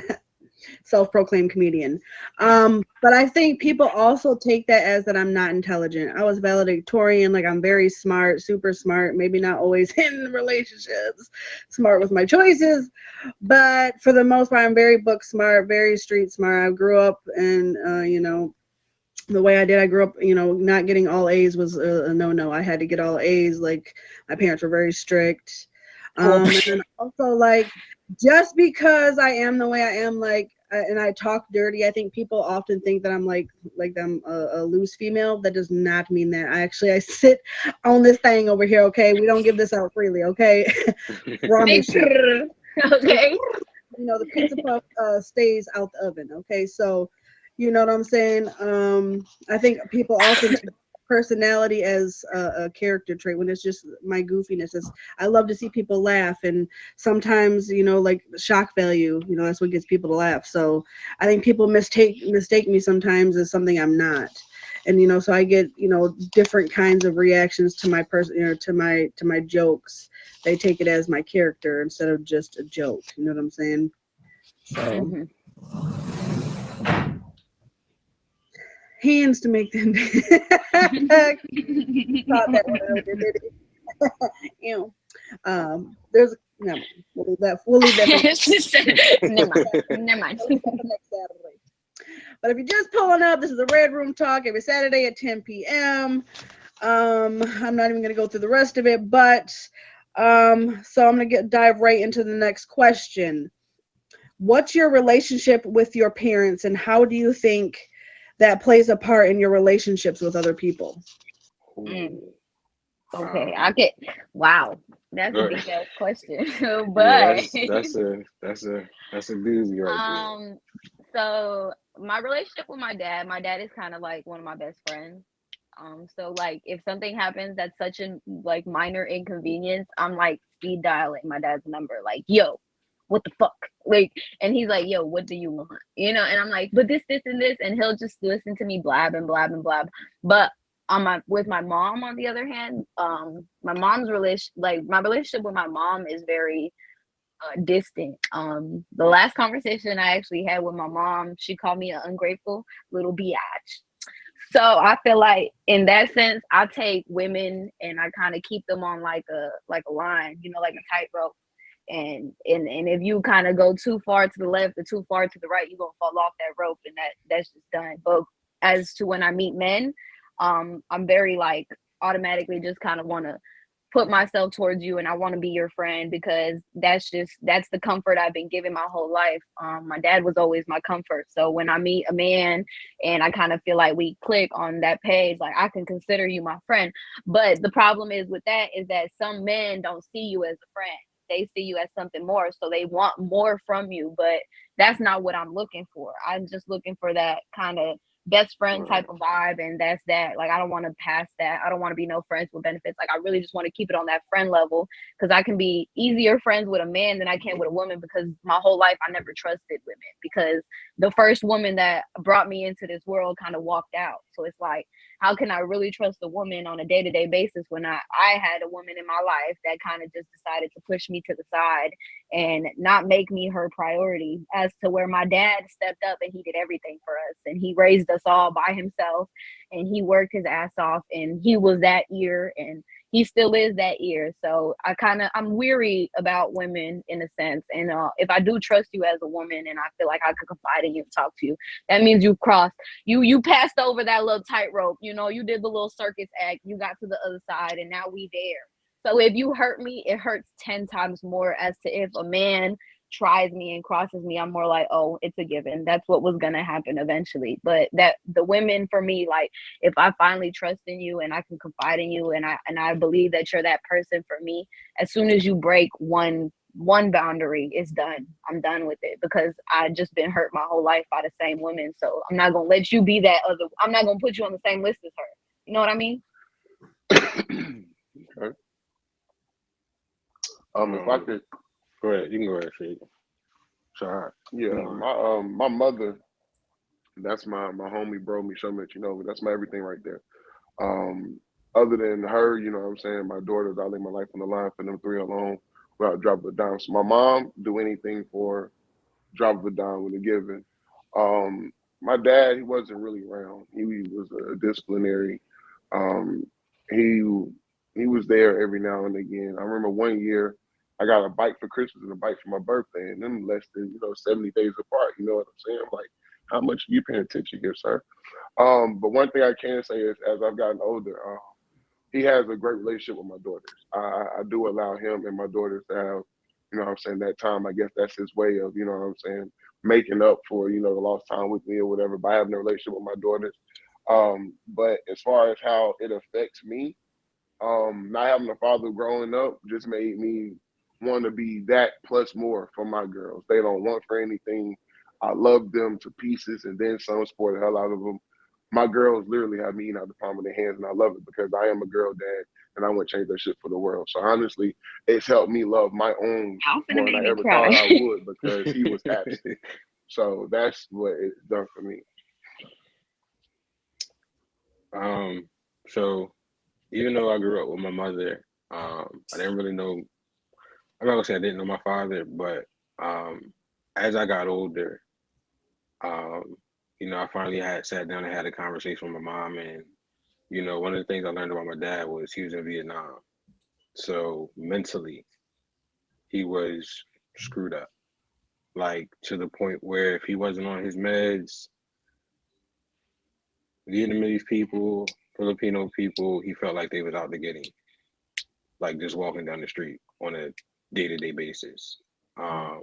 Self-proclaimed comedian. But I think people also take that as that I'm not intelligent. I was valedictorian, like I'm very smart, super smart, maybe not always in relationships, smart with my choices, but for the most part, I'm very book smart, very street smart. I grew up and, the way I did, I grew up, not getting all A's was a no. I had to get all A's. Like my parents were very strict. And then also like, just because I am the way I am, like, and I talk dirty, I think people often think that I'm like I'm a loose female. That does not mean that. I sit on this thing over here. Okay, we don't give this out freely. Okay, promise you. Okay. The pizza puff stays out the oven. Okay, so you know what I'm saying. I think people often take personality as a character trait when it's just my goofiness. I love to see people laugh, and sometimes like shock value, that's what gets people to laugh. So I think people mistake me sometimes as something I'm not, and so I get different kinds of reactions to my person, to my jokes. They take it as my character instead of just a joke. You know what I'm saying? So hands to make them. There's no. We'll leave that. Never mind. Next Saturday. But if you're just pulling up, this is the Red Room Talk every Saturday at 10 p.m. I'm not even gonna go through the rest of it, but so I'm gonna dive right into the next question. What's your relationship with your parents, and how do you think that plays a part in your relationships with other people? Mm, Ooh, okay, I um, get. Wow, that's a good. deep ass question, Yeah, but that's a doozy right there. um, so my relationship with my dad is kind of like one of my best friends. So like if something happens that's such a like minor inconvenience, I'm like speed dialing my dad's number, like, yo, what the fuck? Like, and he's like, yo, what do you want? And I'm like, but this, and this, and he'll just listen to me blab and blab and blab. But on my with my mom, on the other hand, my mom's relation like my relationship with my mom is very distant. The last conversation I actually had with my mom, she called me an ungrateful little biatch. So I feel like in that sense, I take women and I kind of keep them on like a line, like a tightrope. And if you kind of go too far to the left or too far to the right, you're gonna fall off that rope, and that's just done. But as to when I meet men, I'm very like automatically just kind of want to put myself towards you, and I want to be your friend because that's the comfort I've been given my whole life. My dad was always my comfort. So when I meet a man and I kind of feel like we click on that page, like I can consider you my friend. But the problem is with that is that some men don't see you as a friend. They see you as something more. So they want more from you. But that's not what I'm looking for. I'm just looking for that kind of best friend Right. type of vibe, and that's that. Like I don't want to pass that. I don't want to be no friends with benefits. Like I really just want to keep it on that friend level, because I can be easier friends with a man than I can with a woman, because my whole life I never trusted women, because the first woman that brought me into this world kind of walked out. So it's like, how can I really trust a woman on a day-to-day basis when I had a woman in my life that kind of just decided to push me to the side and not make me her priority, as to where my dad stepped up and he did everything for us, and he raised us all by himself, and he worked his ass off, and he was that ear, and he still is that ear. So I'm weary about women in a sense. And if I do trust you as a woman and I feel like I could confide in you and talk to you, that means you crossed, you passed over that little tightrope, you did the little circus act, you got to the other side, and now we there. So if you hurt me, it hurts 10 times more. As to if a man tries me and crosses me, I'm more like, oh, it's a given. That's what was gonna happen eventually. But that the women for me, like if I finally trust in you and I can confide in you, and I believe that you're that person for me, as soon as you break one boundary, it's done. I'm done with it, because I just been hurt my whole life by the same women. So I'm not gonna let you be that other. I'm not gonna put you on the same list as her. You know what I mean? Okay. If I could, Go ahead. You can go ahead, Shake. Sorry. yeah, Come on. my mother, that's my homie, bro. Me, show me that you know me. That's my everything right there. Um, Other than her, you know what I'm saying, my daughters, I lay my life on the line for them three alone without dropping a dime. So my mom do anything for her, drop of a dime when they're given. My dad, he wasn't really around. He was a disciplinary. Um, he he was there every now and again. I remember one year I got a bike for Christmas and a bike for my birthday, and them less than 70 days apart. You know what I'm saying? I'm like, how much are you paying attention here, sir? But one thing I can say is, as I've gotten older, he has a great relationship with my daughters. I do allow him and my daughters to have, what I'm saying, that time. I guess that's his way of, what I'm saying, making up for, the lost time with me or whatever, by having a relationship with my daughters. But as far as how it affects me, not having a father growing up just made me want to be that plus more for my girls. They don't want for anything. I love them to pieces, and then some, sport the hell out of them. My girls literally have me eating out the palm of their hands, and I love it because I am a girl dad, and I wouldn't change that shit for the world. So honestly, it's helped me love my own I'm finna more than make I me ever thought I cry. would, because he was absent. So that's what it's done for me. um, so even though I grew up with my mother, I didn't really know. I'm not gonna say I didn't know my father, but as I got older, um, I finally had sat down and had a conversation with my mom, and one of the things I learned about my dad was he was in Vietnam, so mentally he was screwed up, like to the point where if he wasn't on his meds, Vietnamese people Filipino people, he felt like they was out to get him, like just walking down the street on a day-to-day basis. As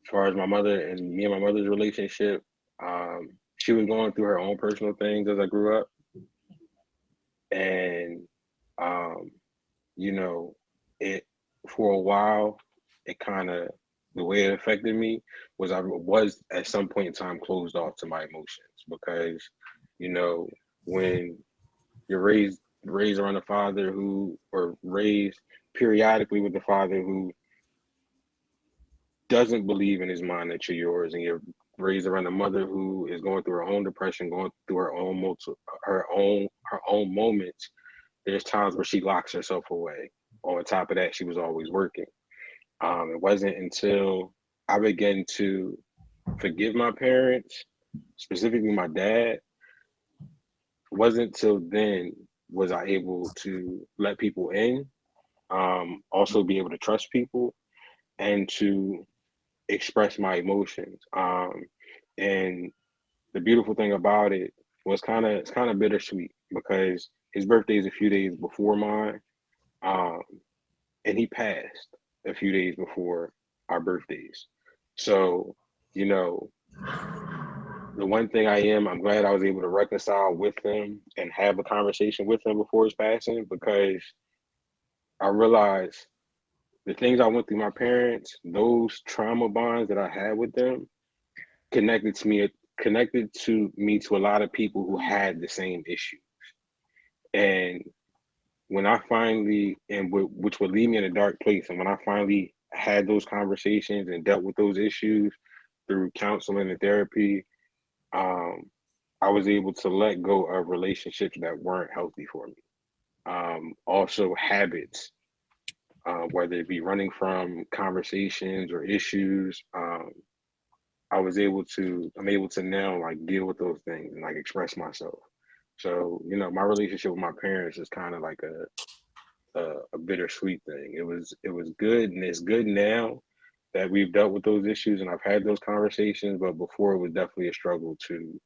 far as my mother and me and my mother's relationship, she was going through her own personal things as I grew up, and um, you know, it for a while, it kind of the way it affected me was I was at some point in time closed off to my emotions because, you know, when you're raised around a father who or raised periodically with a father who doesn't believe in his mind that you're yours, and you're raised around a mother who is going through her own depression, going through her own moments. There's times where she locks herself away. On top of that, she was always working. It wasn't until I began to forgive my parents, specifically my dad. It wasn't till then was I able to let people in, also be able to trust people, and to express my emotions. And the beautiful thing about it was it's kind of bittersweet because his birthday is a few days before mine, um, and he passed a few days before our birthdays. So, you know, the one thing I'm glad I was able to reconcile with him and have a conversation with him before his passing because I realized the things I went through my parents, those trauma bonds that I had with them connected to me to a lot of people who had the same issue. And when I finally which would leave me in a dark place, and when I finally had those conversations and dealt with those issues through counseling and therapy, um, I was able to let go of relationships that weren't healthy for me. Also habits, whether it be running from conversations or issues. I'm able to now like deal with those things and like express myself. So, you know, my relationship with my parents is kind of like a bittersweet thing. It was good, and it's good now that we've dealt with those issues and I've had those conversations, but before it was definitely a struggle to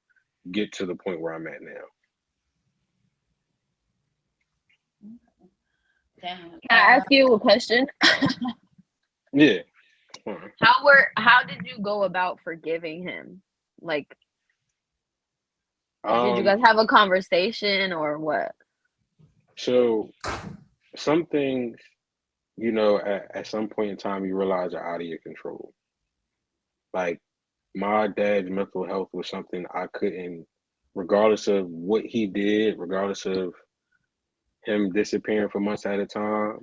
get to the point where I'm at now. Damn. Can I ask you a question? Yeah. How did you go about forgiving him? Like, did you Um, guys have a conversation or what? so some things, you know, at some point in time you realize are out of your control. Like my dad's mental health was something I couldn't, regardless of what he did, regardless of him disappearing for months at a time,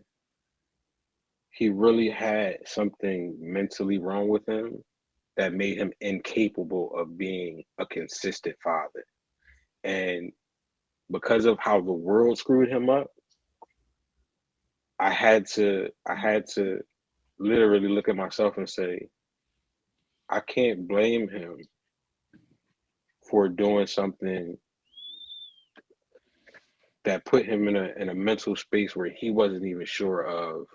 he really had something mentally wrong with him that made him incapable of being a consistent father. And because of how the world screwed him up, I had to literally look at myself and say, I can't blame him for doing something that put him in a mental space where he wasn't even sure of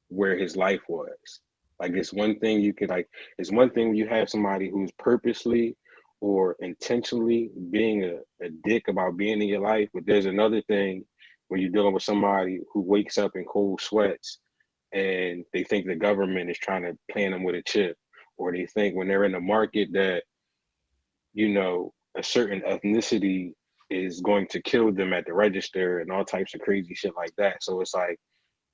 where his life was. Like it's one thing when you have somebody who's purposely or intentionally being a dick about being in your life, but there's another thing when you're dealing with somebody who wakes up in cold sweats and they think the government is trying to plant them with a chip, or they think when they're in the market that, you know, a certain ethnicity is going to kill them at the register and all types of crazy shit like that. So it's like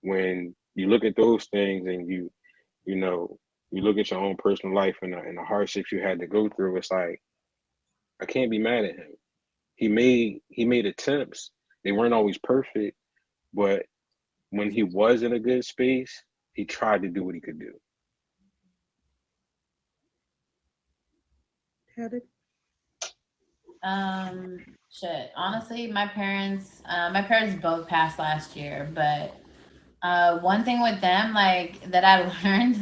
when you look at those things and you know, you look at your own personal life and the hardships you had to go through, it's like I can't be mad at him. He made attempts. They weren't always perfect, but when he was in a good space, he tried to do what he could do. Headed. Shit. Honestly, my parents both passed last year, but one thing with them, like that I learned,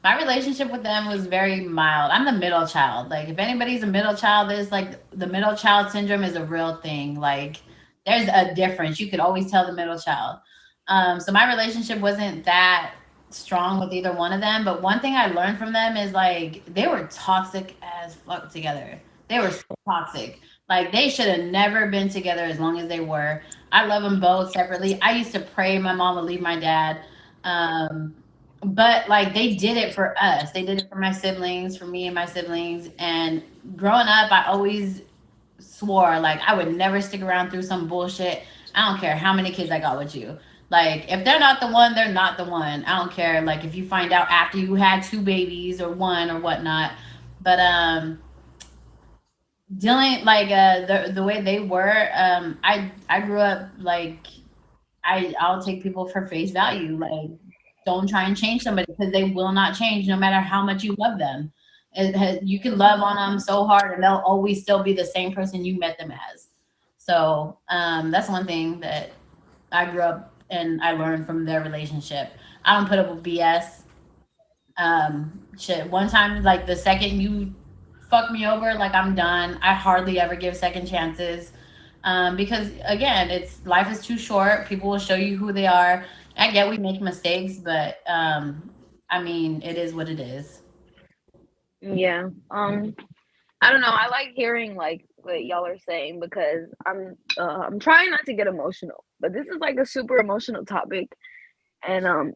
my relationship with them was very mild. I'm the middle child. Like if anybody's a middle child, there's like the middle child syndrome is a real thing. Like there's a difference. You could always tell the middle child. So my relationship wasn't that strong with either one of them. But one thing I learned from them is like they were toxic as fuck together. They were so toxic. Like they should have never been together as long as they were. I love them both separately. I used to pray my mom would leave my dad. Um, but like they did it for us. They did it for my siblings, for me and my siblings. And growing up, I always swore like I would never stick around through some bullshit. I don't care how many kids I got with you. Like if they're not the one, they're not the one. I don't care. Like if you find out after you had two babies or one or whatnot. But dealing like the way they were, I grew up like I'll take people for face value. Like don't try and change somebody because they will not change no matter how much you love them. You can love on them so hard and they'll always still be the same person you met them as. So that's one thing that I grew up and I learned from their relationship. I don't put up with BS. Shit, one time, like the second you fuck me over, like I'm done. I hardly ever give second chances. Because again, it's life is too short. People will show you who they are. I get we make mistakes, but I mean, it is what it is. Yeah. I don't know. I like hearing like what y'all are saying because I'm trying not to get emotional, but this is like a super emotional topic. And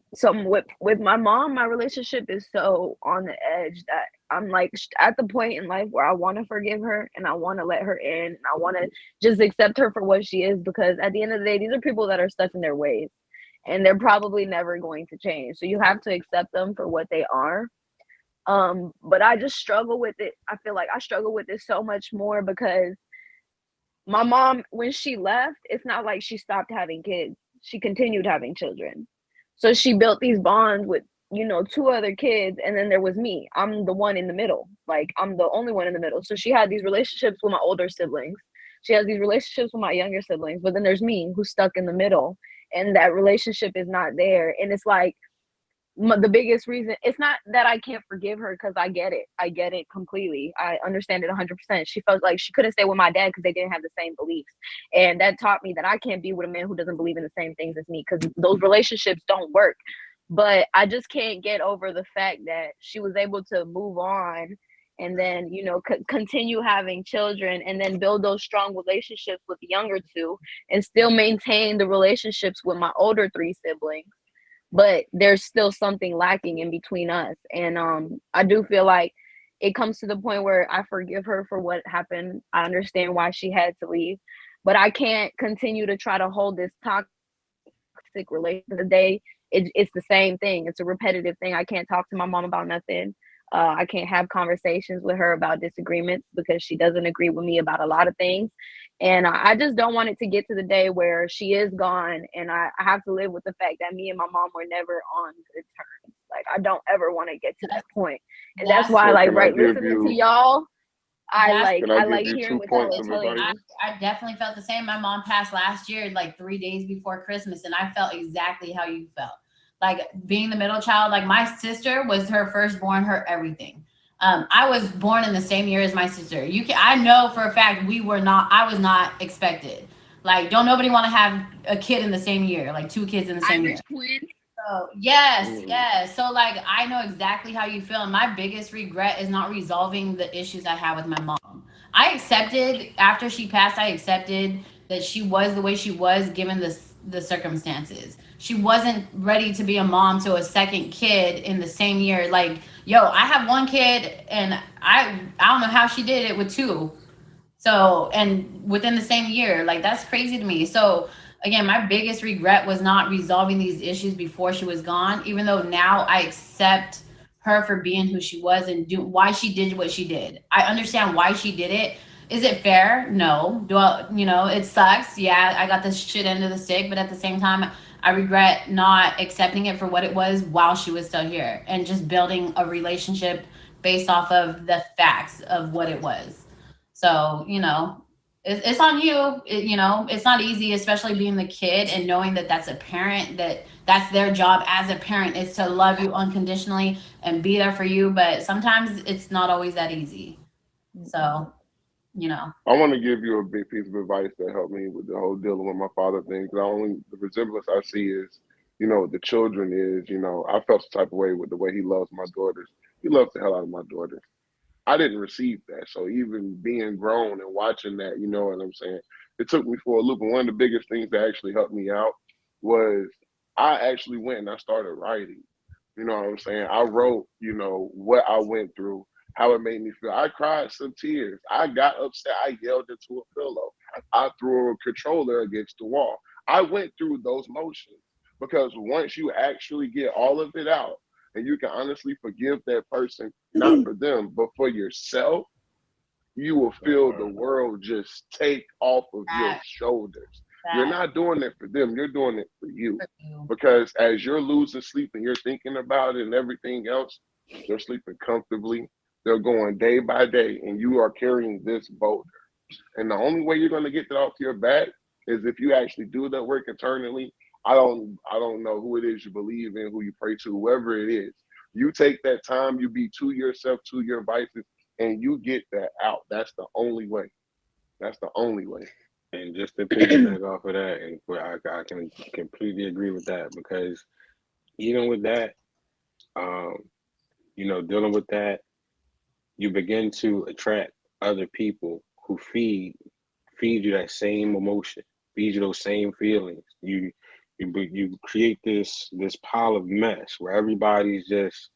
with my mom, my relationship is so on the edge that I'm like at the point in life where I want to forgive her and I want to let her in and I want to just accept her for what she is because at the end of the day, these are people that are stuck in their ways and they're probably never going to change. So you have to accept them for what they are. But I just struggle with it. I feel like I struggle with it so much more because my mom, when she left, it's not like she stopped having kids. She continued having children. So she built these bonds with, two other kids, and then there was me. I'm the one in the middle. Like I'm the only one in the middle. So she had these relationships with my older siblings. She has these relationships with my younger siblings, but then there's me who's stuck in the middle, and that relationship is not there. And it's like the biggest reason it's not that I can't forgive her because I get it completely. I understand it 100%. She felt like she couldn't stay with my dad because they didn't have the same beliefs, and that taught me that I can't be with a man who doesn't believe in the same things as me because those relationships don't work. But I just can't get over the fact that she was able to move on and then continue having children and then build those strong relationships with the younger two and still maintain the relationships with my older three siblings, but there's still something lacking in between us. And I do feel like it comes to the point where I forgive her for what happened. I understand why she had to leave, but I can't continue to try to hold this toxic relationship. The day it's the same thing. It's a repetitive thing. I can't talk to my mom about nothing. I can't have conversations with her about disagreements because she doesn't agree with me about a lot of things. And I just don't want it to get to the day where she is gone and I have to live with the fact that me and my mom were never on good terms. Like I don't ever want to get to that point. And that's That's why So like can I right give listening to you y'all, I that's like can I I give like you hearing two what y'all points are of telling advice? me. I definitely felt the same. My mom passed last year, like 3 days before Christmas, and I felt exactly how you felt. Like being the middle child, like my sister was her firstborn, her everything. I was born in the same year as my sister. I know for a fact I was not expected. Like, don't nobody want to have a kid in the same year, like two kids in the same year. Irish twin. So yes, Mm. yes. So like I know exactly how you feel. And my biggest regret is not resolving the issues I had with my mom. I accepted after she passed, I accepted that she was the way she was given the circumstances. She wasn't ready to be a mom to a second kid in the same year. Like, yo, I have one kid and I don't know how she did it with two. So, and within the same year, like that's crazy to me. So, again, my biggest regret was not resolving these issues before she was gone, even though now I accept her for being who she was and do why she did what she did. I understand why she did it. Is it fair? No. Do I, it sucks. Yeah, I got this shit end of the stick, but at the same time, I regret not accepting it for what it was while she was still here and just building a relationship based off of the facts of what it was. So, it's on you. It's not easy, especially being the kid and knowing that that's a parent, that's their job as a parent is to love you unconditionally and be there for you. But sometimes it's not always that easy. So, you know, I want to give you a big piece of advice that helped me with the whole dealing with my father thing. Because the resemblance I see is, the children is, I felt the type of way with the way he loves my daughters. He loves the hell out of my daughters. I didn't receive that. So even being grown and watching that, you know what I'm saying? It took me for a loop. And one of the biggest things that actually helped me out was I actually went and I started writing. You know what I'm saying? I wrote, you know, what I went through, how it made me feel. I cried some tears. I got upset. I yelled into a pillow. I threw a controller against the wall. I went through those motions because once you actually get all of it out and you can honestly forgive that person, not for them, but for yourself, you will feel the world just take off of your That, shoulders. You're that not doing it for them, you're doing it for you. for you. Because as you're losing sleep and you're thinking about it and everything else, they're sleeping comfortably. They're going day by day, and you are carrying this boulder. And the only way you're going to get that off your back is if you actually do that work internally. I don't know who it is you believe in, who you pray to, whoever it is. You take that time, you be to yourself, to your vices, and you get that out. That's the only way. That's the only way. And just to piggyback off of that, and I can completely agree with that because even with that, um, dealing with that, you begin to attract other people who feed you that same emotion, feed you those same feelings. You create this pile of mess where everybody's just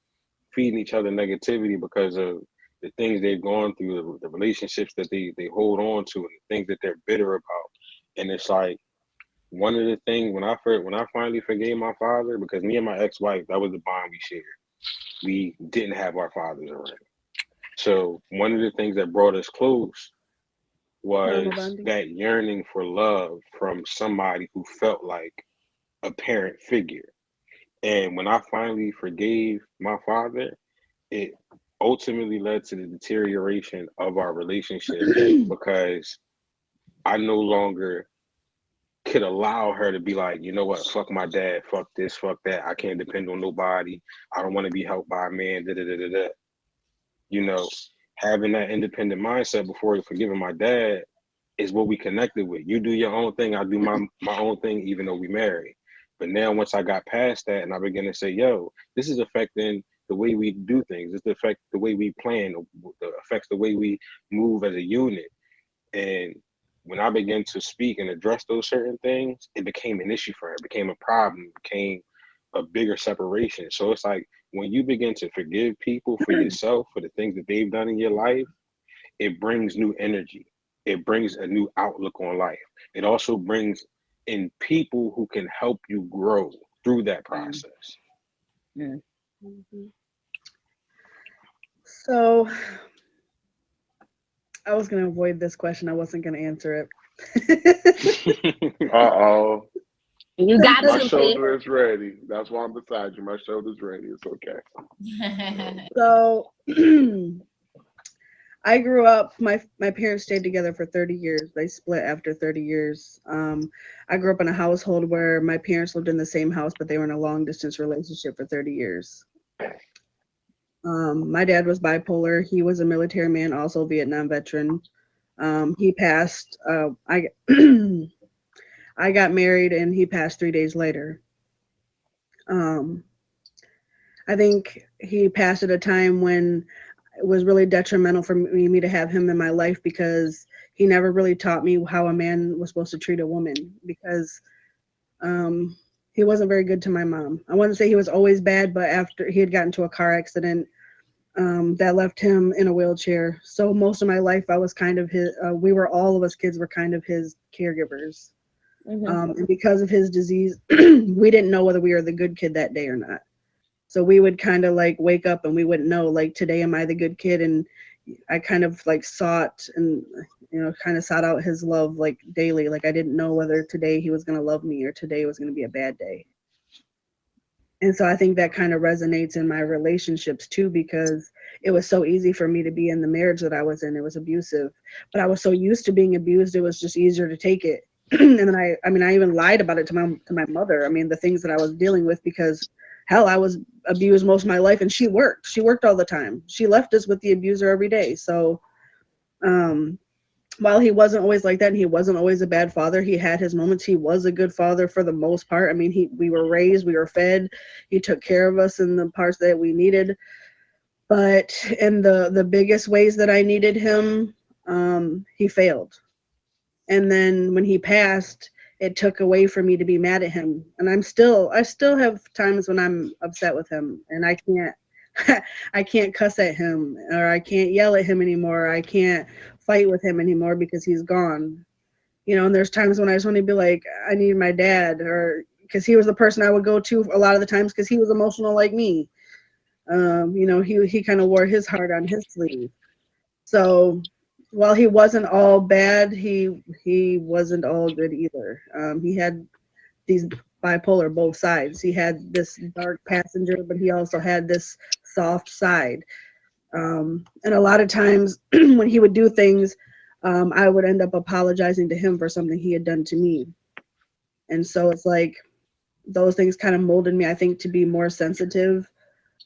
feeding each other negativity because of the things they've gone through, the relationships that they hold on to, and the things that they're bitter about. And it's like one of the things when I finally forgave my father, because me and my ex-wife, that was the bond we shared. We didn't have our fathers around. So one of the things that brought us close Trauma was bonding. that yearning for love from somebody who felt like a parent figure. And when I finally forgave my father, it ultimately led to the deterioration of our relationship because I no longer could allow her to be like, you know what, fuck my dad, fuck this, fuck that. I can't depend on nobody. I don't want to be helped by a man. Da, da, da, da, da. You know, having that independent mindset before forgiving my dad is what we connected with. You do your own thing, I do my own thing, even though we married. But now once I got past that and I began to say, yo, this is affecting the way we do things. This affects the way we plan, affects the way we move as a unit. And when I began to speak and address those certain things, it became an issue for her. It became a problem. It became a bigger separation. So it's like when you begin to forgive people for yourself, for the things that they've done in your life, it brings new energy. It brings a new outlook on life. It also brings in people who can help you grow through that process. Mm. Mhm. So I was going to avoid this question. I wasn't going to answer it. Uh-oh. You got My to, shoulder Pip. is ready. That's why I'm beside you. My shoulder's ready. It's okay. So I grew up, my parents stayed together for 30 years. They split after 30 years. I grew up in a household where my parents lived in the same house, but they were in a long distance relationship for 30 years. My dad was bipolar. He was a military man, also a Vietnam veteran. He passed, I got married and he passed 3 days later. I think he passed at a time when it was really detrimental for me to have him in my life because he never really taught me how a man was supposed to treat a woman because he wasn't very good to my mom. I wouldn't say he was always bad, but after he had gotten into a car accident that left him in a wheelchair. So most of my life I was kind of his, all of us kids were kind of his caregivers. And because of his disease, we didn't know whether we were the good kid that day or not. So we would kind of like wake up and we wouldn't know, like, today am I the good kid? And I kind of like sought and, kind of sought out his love like daily. Like I didn't know whether today he was going to love me or today was going to be a bad day. And so I think that kind of resonates in my relationships too, because it was so easy for me to be in the marriage that I was in. It was abusive, but I was so used to being abused, it was just easier to take it. And then I even lied about it to my mother. I mean, the things that I was dealing with, because hell, I was abused most of my life and she worked all the time. She left us with the abuser every day. So, while he wasn't always like that and he wasn't always a bad father, he had his moments. He was a good father for the most part. I mean, we were raised, we were fed, he took care of us in the parts that we needed. But in the biggest ways that I needed him, he failed. And then when he passed, it took away from me to be mad at him. And I still have times when I'm upset with him and I can't I can't cuss at him, or I can't yell at him anymore. I can't fight with him anymore because he's gone. And there's times when I just want to be like, I need my dad, or because he was the person I would go to a lot of the times because he was emotional like me. He kind of wore his heart on his sleeve. So while he wasn't all bad, he wasn't all good either. He had these bipolar both sides. He had this dark passenger, but he also had this soft side. And a lot of times when he would do things, I would end up apologizing to him for something he had done to me. And so it's like those things kind of molded me, I think, to be more sensitive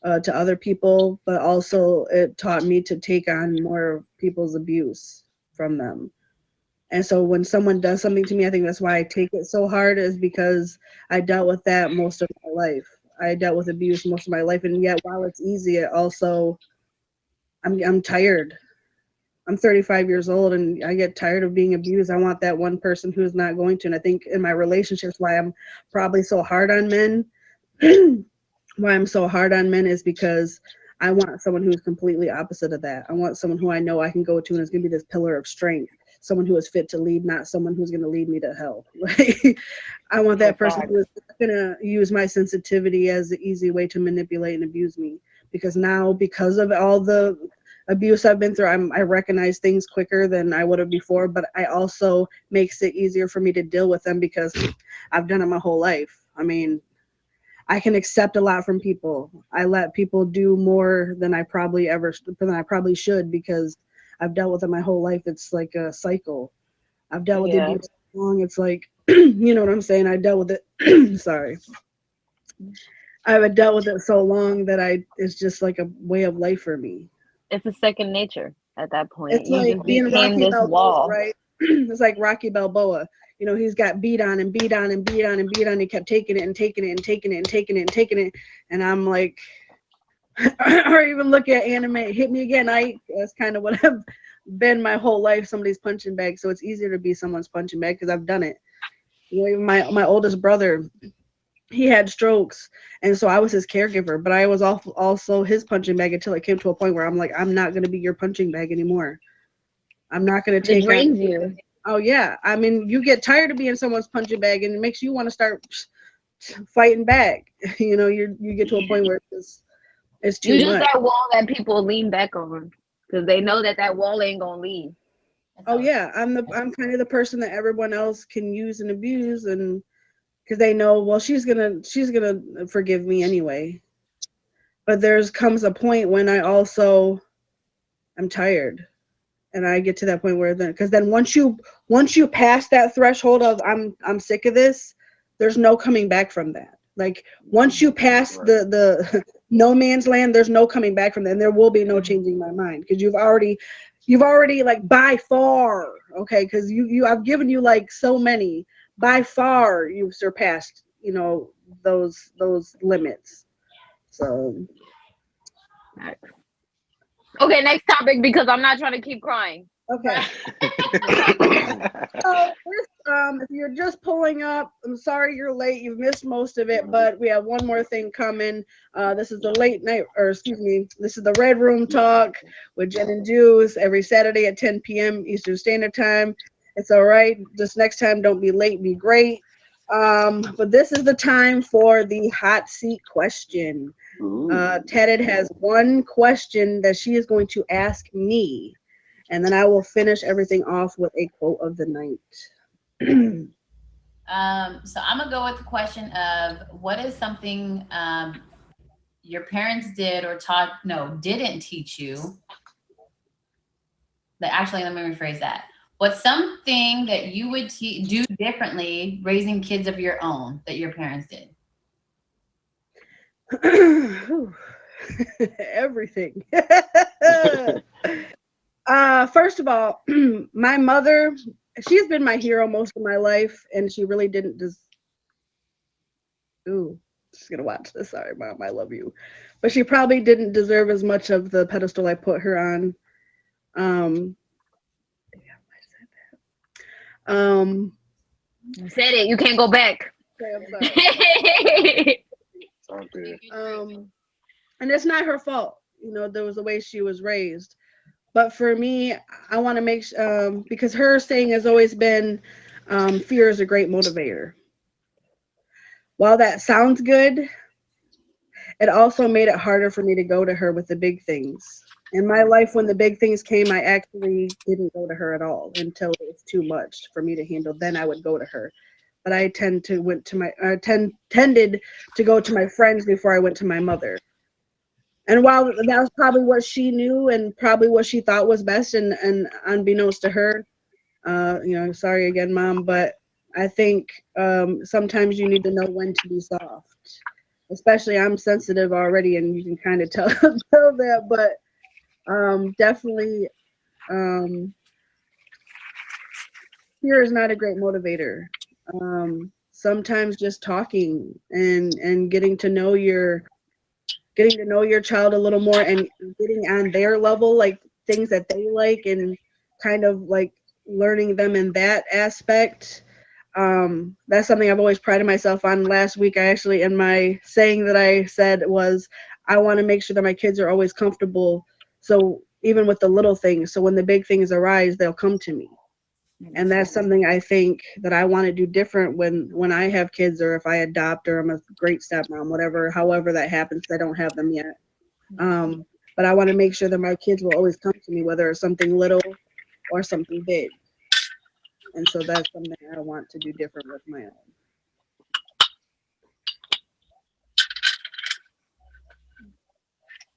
to other people, but also it taught me to take on more people's abuse from them. And so when someone does something to me, I think that's why I take it so hard, is because I dealt with that most of my life. I dealt with abuse most of my life, and yet while it's easy, it also I'm tired. I'm 35 years old and I get tired of being abused. I want that one person who's not going to. And I think in my relationships, why I'm probably so hard on men, why I'm so hard on men is because I want someone who's completely opposite of that. I want someone who I know I can go to and is going to be this pillar of strength, someone who is fit to lead, not someone who's going to lead me to hell. I want that person who is going to use my sensitivity as the easy way to manipulate and abuse me. Because now, because of all the abuse I've been through, I recognize things quicker than I would have before, but I also makes it easier for me to deal with them because I've done it my whole life. I mean, I can accept a lot from people. I let people do more than I probably should because I've dealt with it my whole life. It's like a cycle. I've dealt with abuse so long. It's like, you know what I'm saying? I dealt with it. Sorry. I've dealt with it so long that it's just like a way of life for me. It's a second nature at that point. It's You like just being became Rocky this Balboa, wall. right? It's like Rocky Balboa. He's got beat on and beat on and beat on and beat on. He kept taking it and taking it and taking it and taking it and taking it. And I'm like, or even look at anime, hit me again. That's kind of what I've been my whole life, somebody's punching bag. So it's easier to be someone's punching bag because I've done it. Even my oldest brother, he had strokes, and so I was his caregiver, but I was also his punching bag until it came to a point where I'm like, I'm not going to be your punching bag anymore. I'm not going to take It drains you. Oh yeah, I mean, you get tired of being someone's punching bag, and it makes you want to start fighting back. You get to a point where it's too You just much. that wall that people lean back on because they know that wall ain't gonna leave. Oh yeah, I'm kind of the person that everyone else can use and abuse, and because they know, well, she's gonna forgive me anyway. But comes a point when I'm tired, and I get to that point where then once you pass that threshold of I'm sick of this, there's no coming back from that. Like once you pass the no man's land, there's no coming back from that, and there will be no changing my mind because you've already like by far, okay, because I've given you like so many, by far you've surpassed those limits. So okay, next topic because I'm not trying to keep crying. Okay. If you're just pulling up, I'm sorry you're late. You've missed most of it, but we have one more thing coming. This is the this is the Red Room Talk with Jen and Juice every Saturday at 10 p.m. Eastern Standard Time. It's all right. This next time, don't be late, be great. But this is the time for the hot seat question. Teddy has one question that she is going to ask me, and then I will finish everything off with a quote of the night. So I'm gonna go with the question of what is something your parents did or didn't teach you. Actually, let me rephrase that. What's something that you would do differently raising kids of your own that your parents did? Everything. First of all, my mother, she's been my hero most of my life, and she really didn't She's gonna watch this. Sorry, Mom, I love you. But she probably didn't deserve as much of the pedestal I put her on. Um, um, You said it. You can't go back. okay, I'm sorry. Out there. And it's not her fault. You know, there was the way she was raised. But for me, I want to make because her saying has always been, fear is a great motivator. While that sounds good, it also made it harder for me to go to her with the big things. In my life, when the big things came, I actually didn't go to her at all until it was too much for me to handle. Then I would go to her. But I tended to go to my friends before I went to my mother. And while that was probably what she knew and probably what she thought was best, and unbeknownst to her, sorry again, Mom, but I think sometimes you need to know when to be soft. Especially, I'm sensitive already, and you can kind of tell tell that. But definitely, fear is not a great motivator. Sometimes just talking and getting to know your child a little more and getting on their level, like things that they like, and kind of like learning them in that aspect. That's something I've always prided myself on. Last week, I actually, in my saying that I said was, I want to make sure that my kids are always comfortable. So even with the little things, so when the big things arise, they'll come to me. And that's something I think that I want to do different when I have kids, or if I adopt, or I'm a great stepmom, whatever, however that happens. I don't have them yet. But I want to make sure that my kids will always come to me, whether it's something little or something big. And so that's something I want to do different with my own.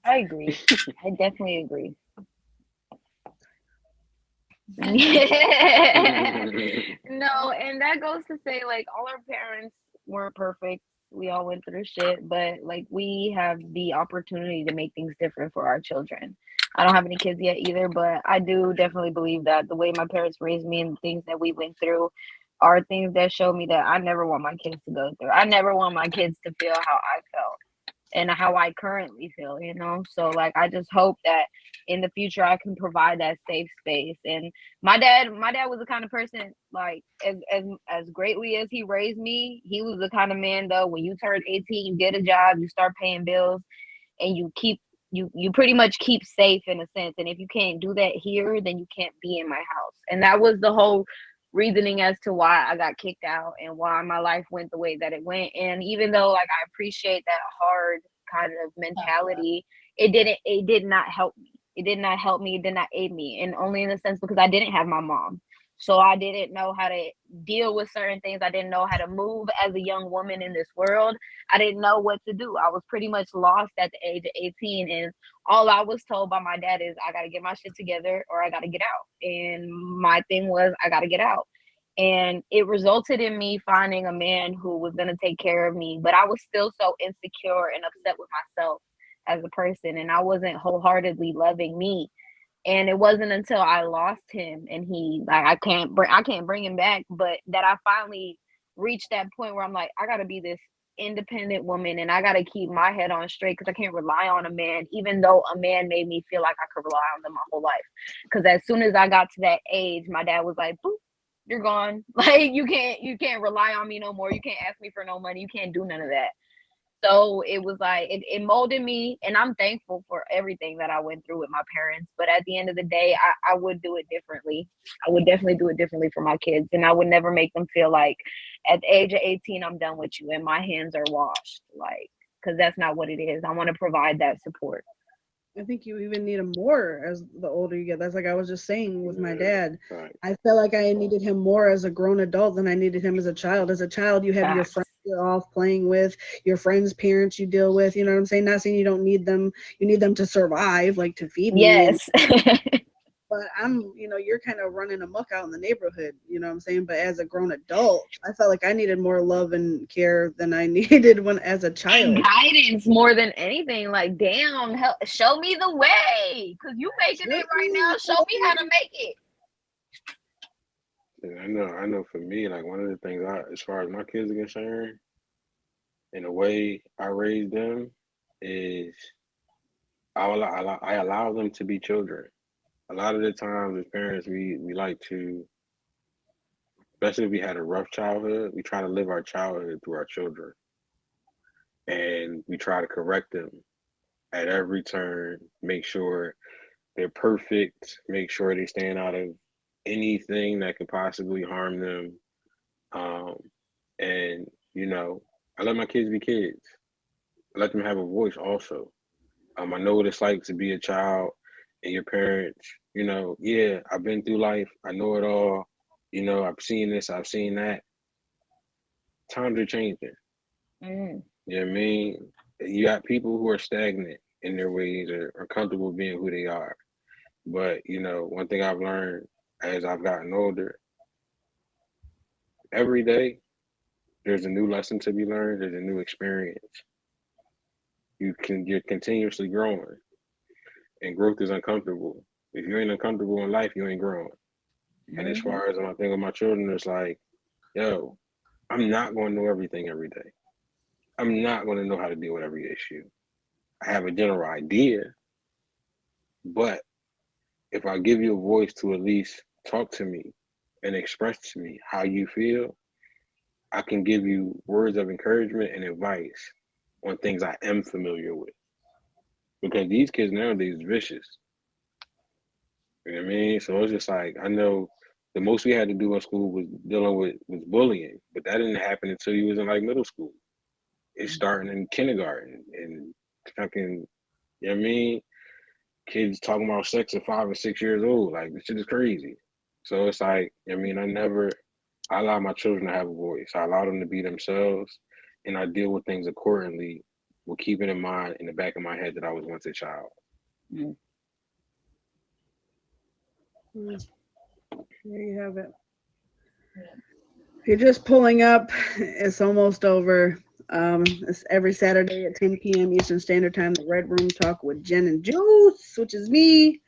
I agree. I definitely agree. No, and that goes to say, like, all our parents weren't perfect. We all went through shit, but like we have the opportunity to make things different for our children. I don't have any kids yet either, but I do definitely believe that the way my parents raised me and the things that we went through are things that show me that I never want my kids to go through. I never want my kids to feel how I felt and how I currently feel, you know? So like I just hope that in the future I can provide that safe space. And my dad was the kind of person, like as greatly as he raised me, he was the kind of man though, when you turn 18, you get a job, you start paying bills, and you pretty much keep safe in a sense. And if you can't do that here, then you can't be in my house. And that was the whole reasoning as to why I got kicked out and why my life went the way that it went. And even though like I appreciate that hard kind of mentality, it did not help me. It did not help me, it did not aid me. And only in the sense because I didn't have my mom. So I didn't know how to deal with certain things. I didn't know how to move as a young woman in this world. I didn't know what to do. I was pretty much lost at the age of 18. And all I was told by my dad is I got to get my shit together or I got to get out. And my thing was I got to get out. And it resulted in me finding a man who was going to take care of me. But I was still so insecure and upset with myself as a person. And I wasn't wholeheartedly loving me. And it wasn't until I lost him and he like I can't bring him back, but that I finally reached that point where I'm like, I gotta be this independent woman and I gotta keep my head on straight because I can't rely on a man, even though a man made me feel like I could rely on them my whole life. Because as soon as I got to that age, my dad was like, boop, you're gone. Like you can't rely on me no more. You can't ask me for no money. You can't do none of that. So it was like it molded me, and I'm thankful for everything that I went through with my parents. But at the end of the day, I would do it differently. I would definitely do it differently for my kids, and I would never make them feel like at the age of 18 I'm done with you and my hands are washed, like, because that's not what it is. I want to provide that support. I think you even need him more as the older you get. That's like I was just saying with my dad. Right. I felt like I needed him more as a grown adult than I needed him as a child. As a child, you have your Facts. friends you're off playing with, your friends' parents you deal with. You know what I'm saying? Not saying you don't need them. You need them to survive, like to feed me. Yes. But you're kind of running amok out in the neighborhood. You know what I'm saying? But as a grown adult, I felt like I needed more love and care than I needed when as a And child. guidance more than anything. Like, damn, help, show me the way, because you making it right now. Show me how to make it. Yeah, I know for me, like one of the things as far as my kids are concerned, And the way I raise them is I allow them to be children. A lot of the times as parents, we like to, especially if we had a rough childhood, we try to live our childhood through our children. And we try to correct them at every turn, make sure they're perfect, make sure they stand out of anything that could possibly harm them. Um, and, you know, I let my kids be kids. I let them have a voice also. I know what it's like to be a child and your parents, you know, yeah, I've been through life. I know it all. You know, I've seen this, I've seen that. Times are changing. Mm. You know what I mean? You got people who are stagnant in their ways or comfortable being who they are. But, you know, one thing I've learned as I've gotten older, every day there's a new lesson to be learned, there's a new experience. You're continuously growing, and growth is uncomfortable. If you ain't uncomfortable in life, you ain't growing. And as Mm-hmm. far as my thing with my children, it's like, yo, I'm not going to know everything every day. I'm not going to know how to deal with every issue. I have a general idea, but if I give you a voice to at least talk to me and express to me how you feel, I can give you words of encouragement and advice on things I am familiar with. Because these kids nowadays is vicious. You know what I mean? So it's just like I know the most we had to do in school was dealing with was bullying, but that didn't happen until you was in like middle school. It's starting in kindergarten and fucking, you know what I mean? Kids talking about sex at 5 and 6 years old. Like this shit is crazy. So it's like, I mean, I allow my children to have a voice. I allow them to be themselves and I deal with things accordingly with keeping in mind in the back of my head that I was once a child. Mm. Mm, there you have it. If you're just pulling up, it's almost over. It's every Saturday at 10 p.m. Eastern Standard Time. The Red Room Talk with Jen and Juice, which is me.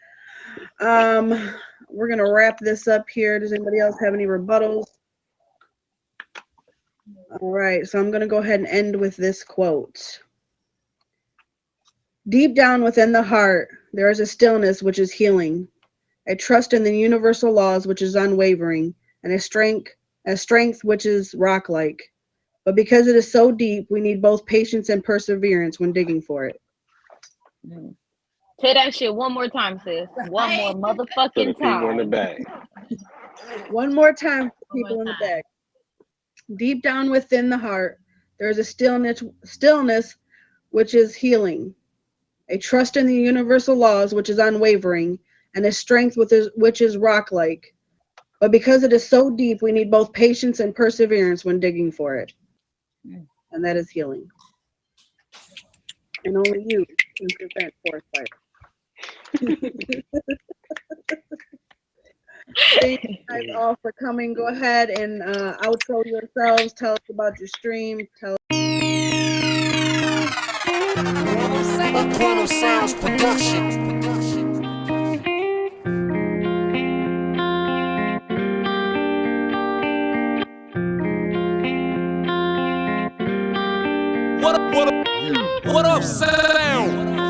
We're gonna wrap this up here. Does anybody else have any rebuttals? All right, so I'm gonna go ahead and end with this quote. Deep down within the heart, there is a stillness which is healing, a trust in the universal laws which is unwavering, and a strength which is rock-like. But because it is so deep, we need both patience and perseverance when digging for it. Mm. Say that shit one more time, sis. One more Right. For the motherfucking people in the time. back. One more time for One more people in the time. back. Deep down within the heart, there is a stillness which is healing, a trust in the universal laws which is unwavering, and a strength which is rock-like. But because it is so deep, we need both patience and perseverance when digging for it. Mm. And that is healing. And only you can prevent forest fire. Thank you guys all for coming. Go ahead and outro yourselves. Tell us about your stream. Tell A Quantum Sounds production. What up, sound?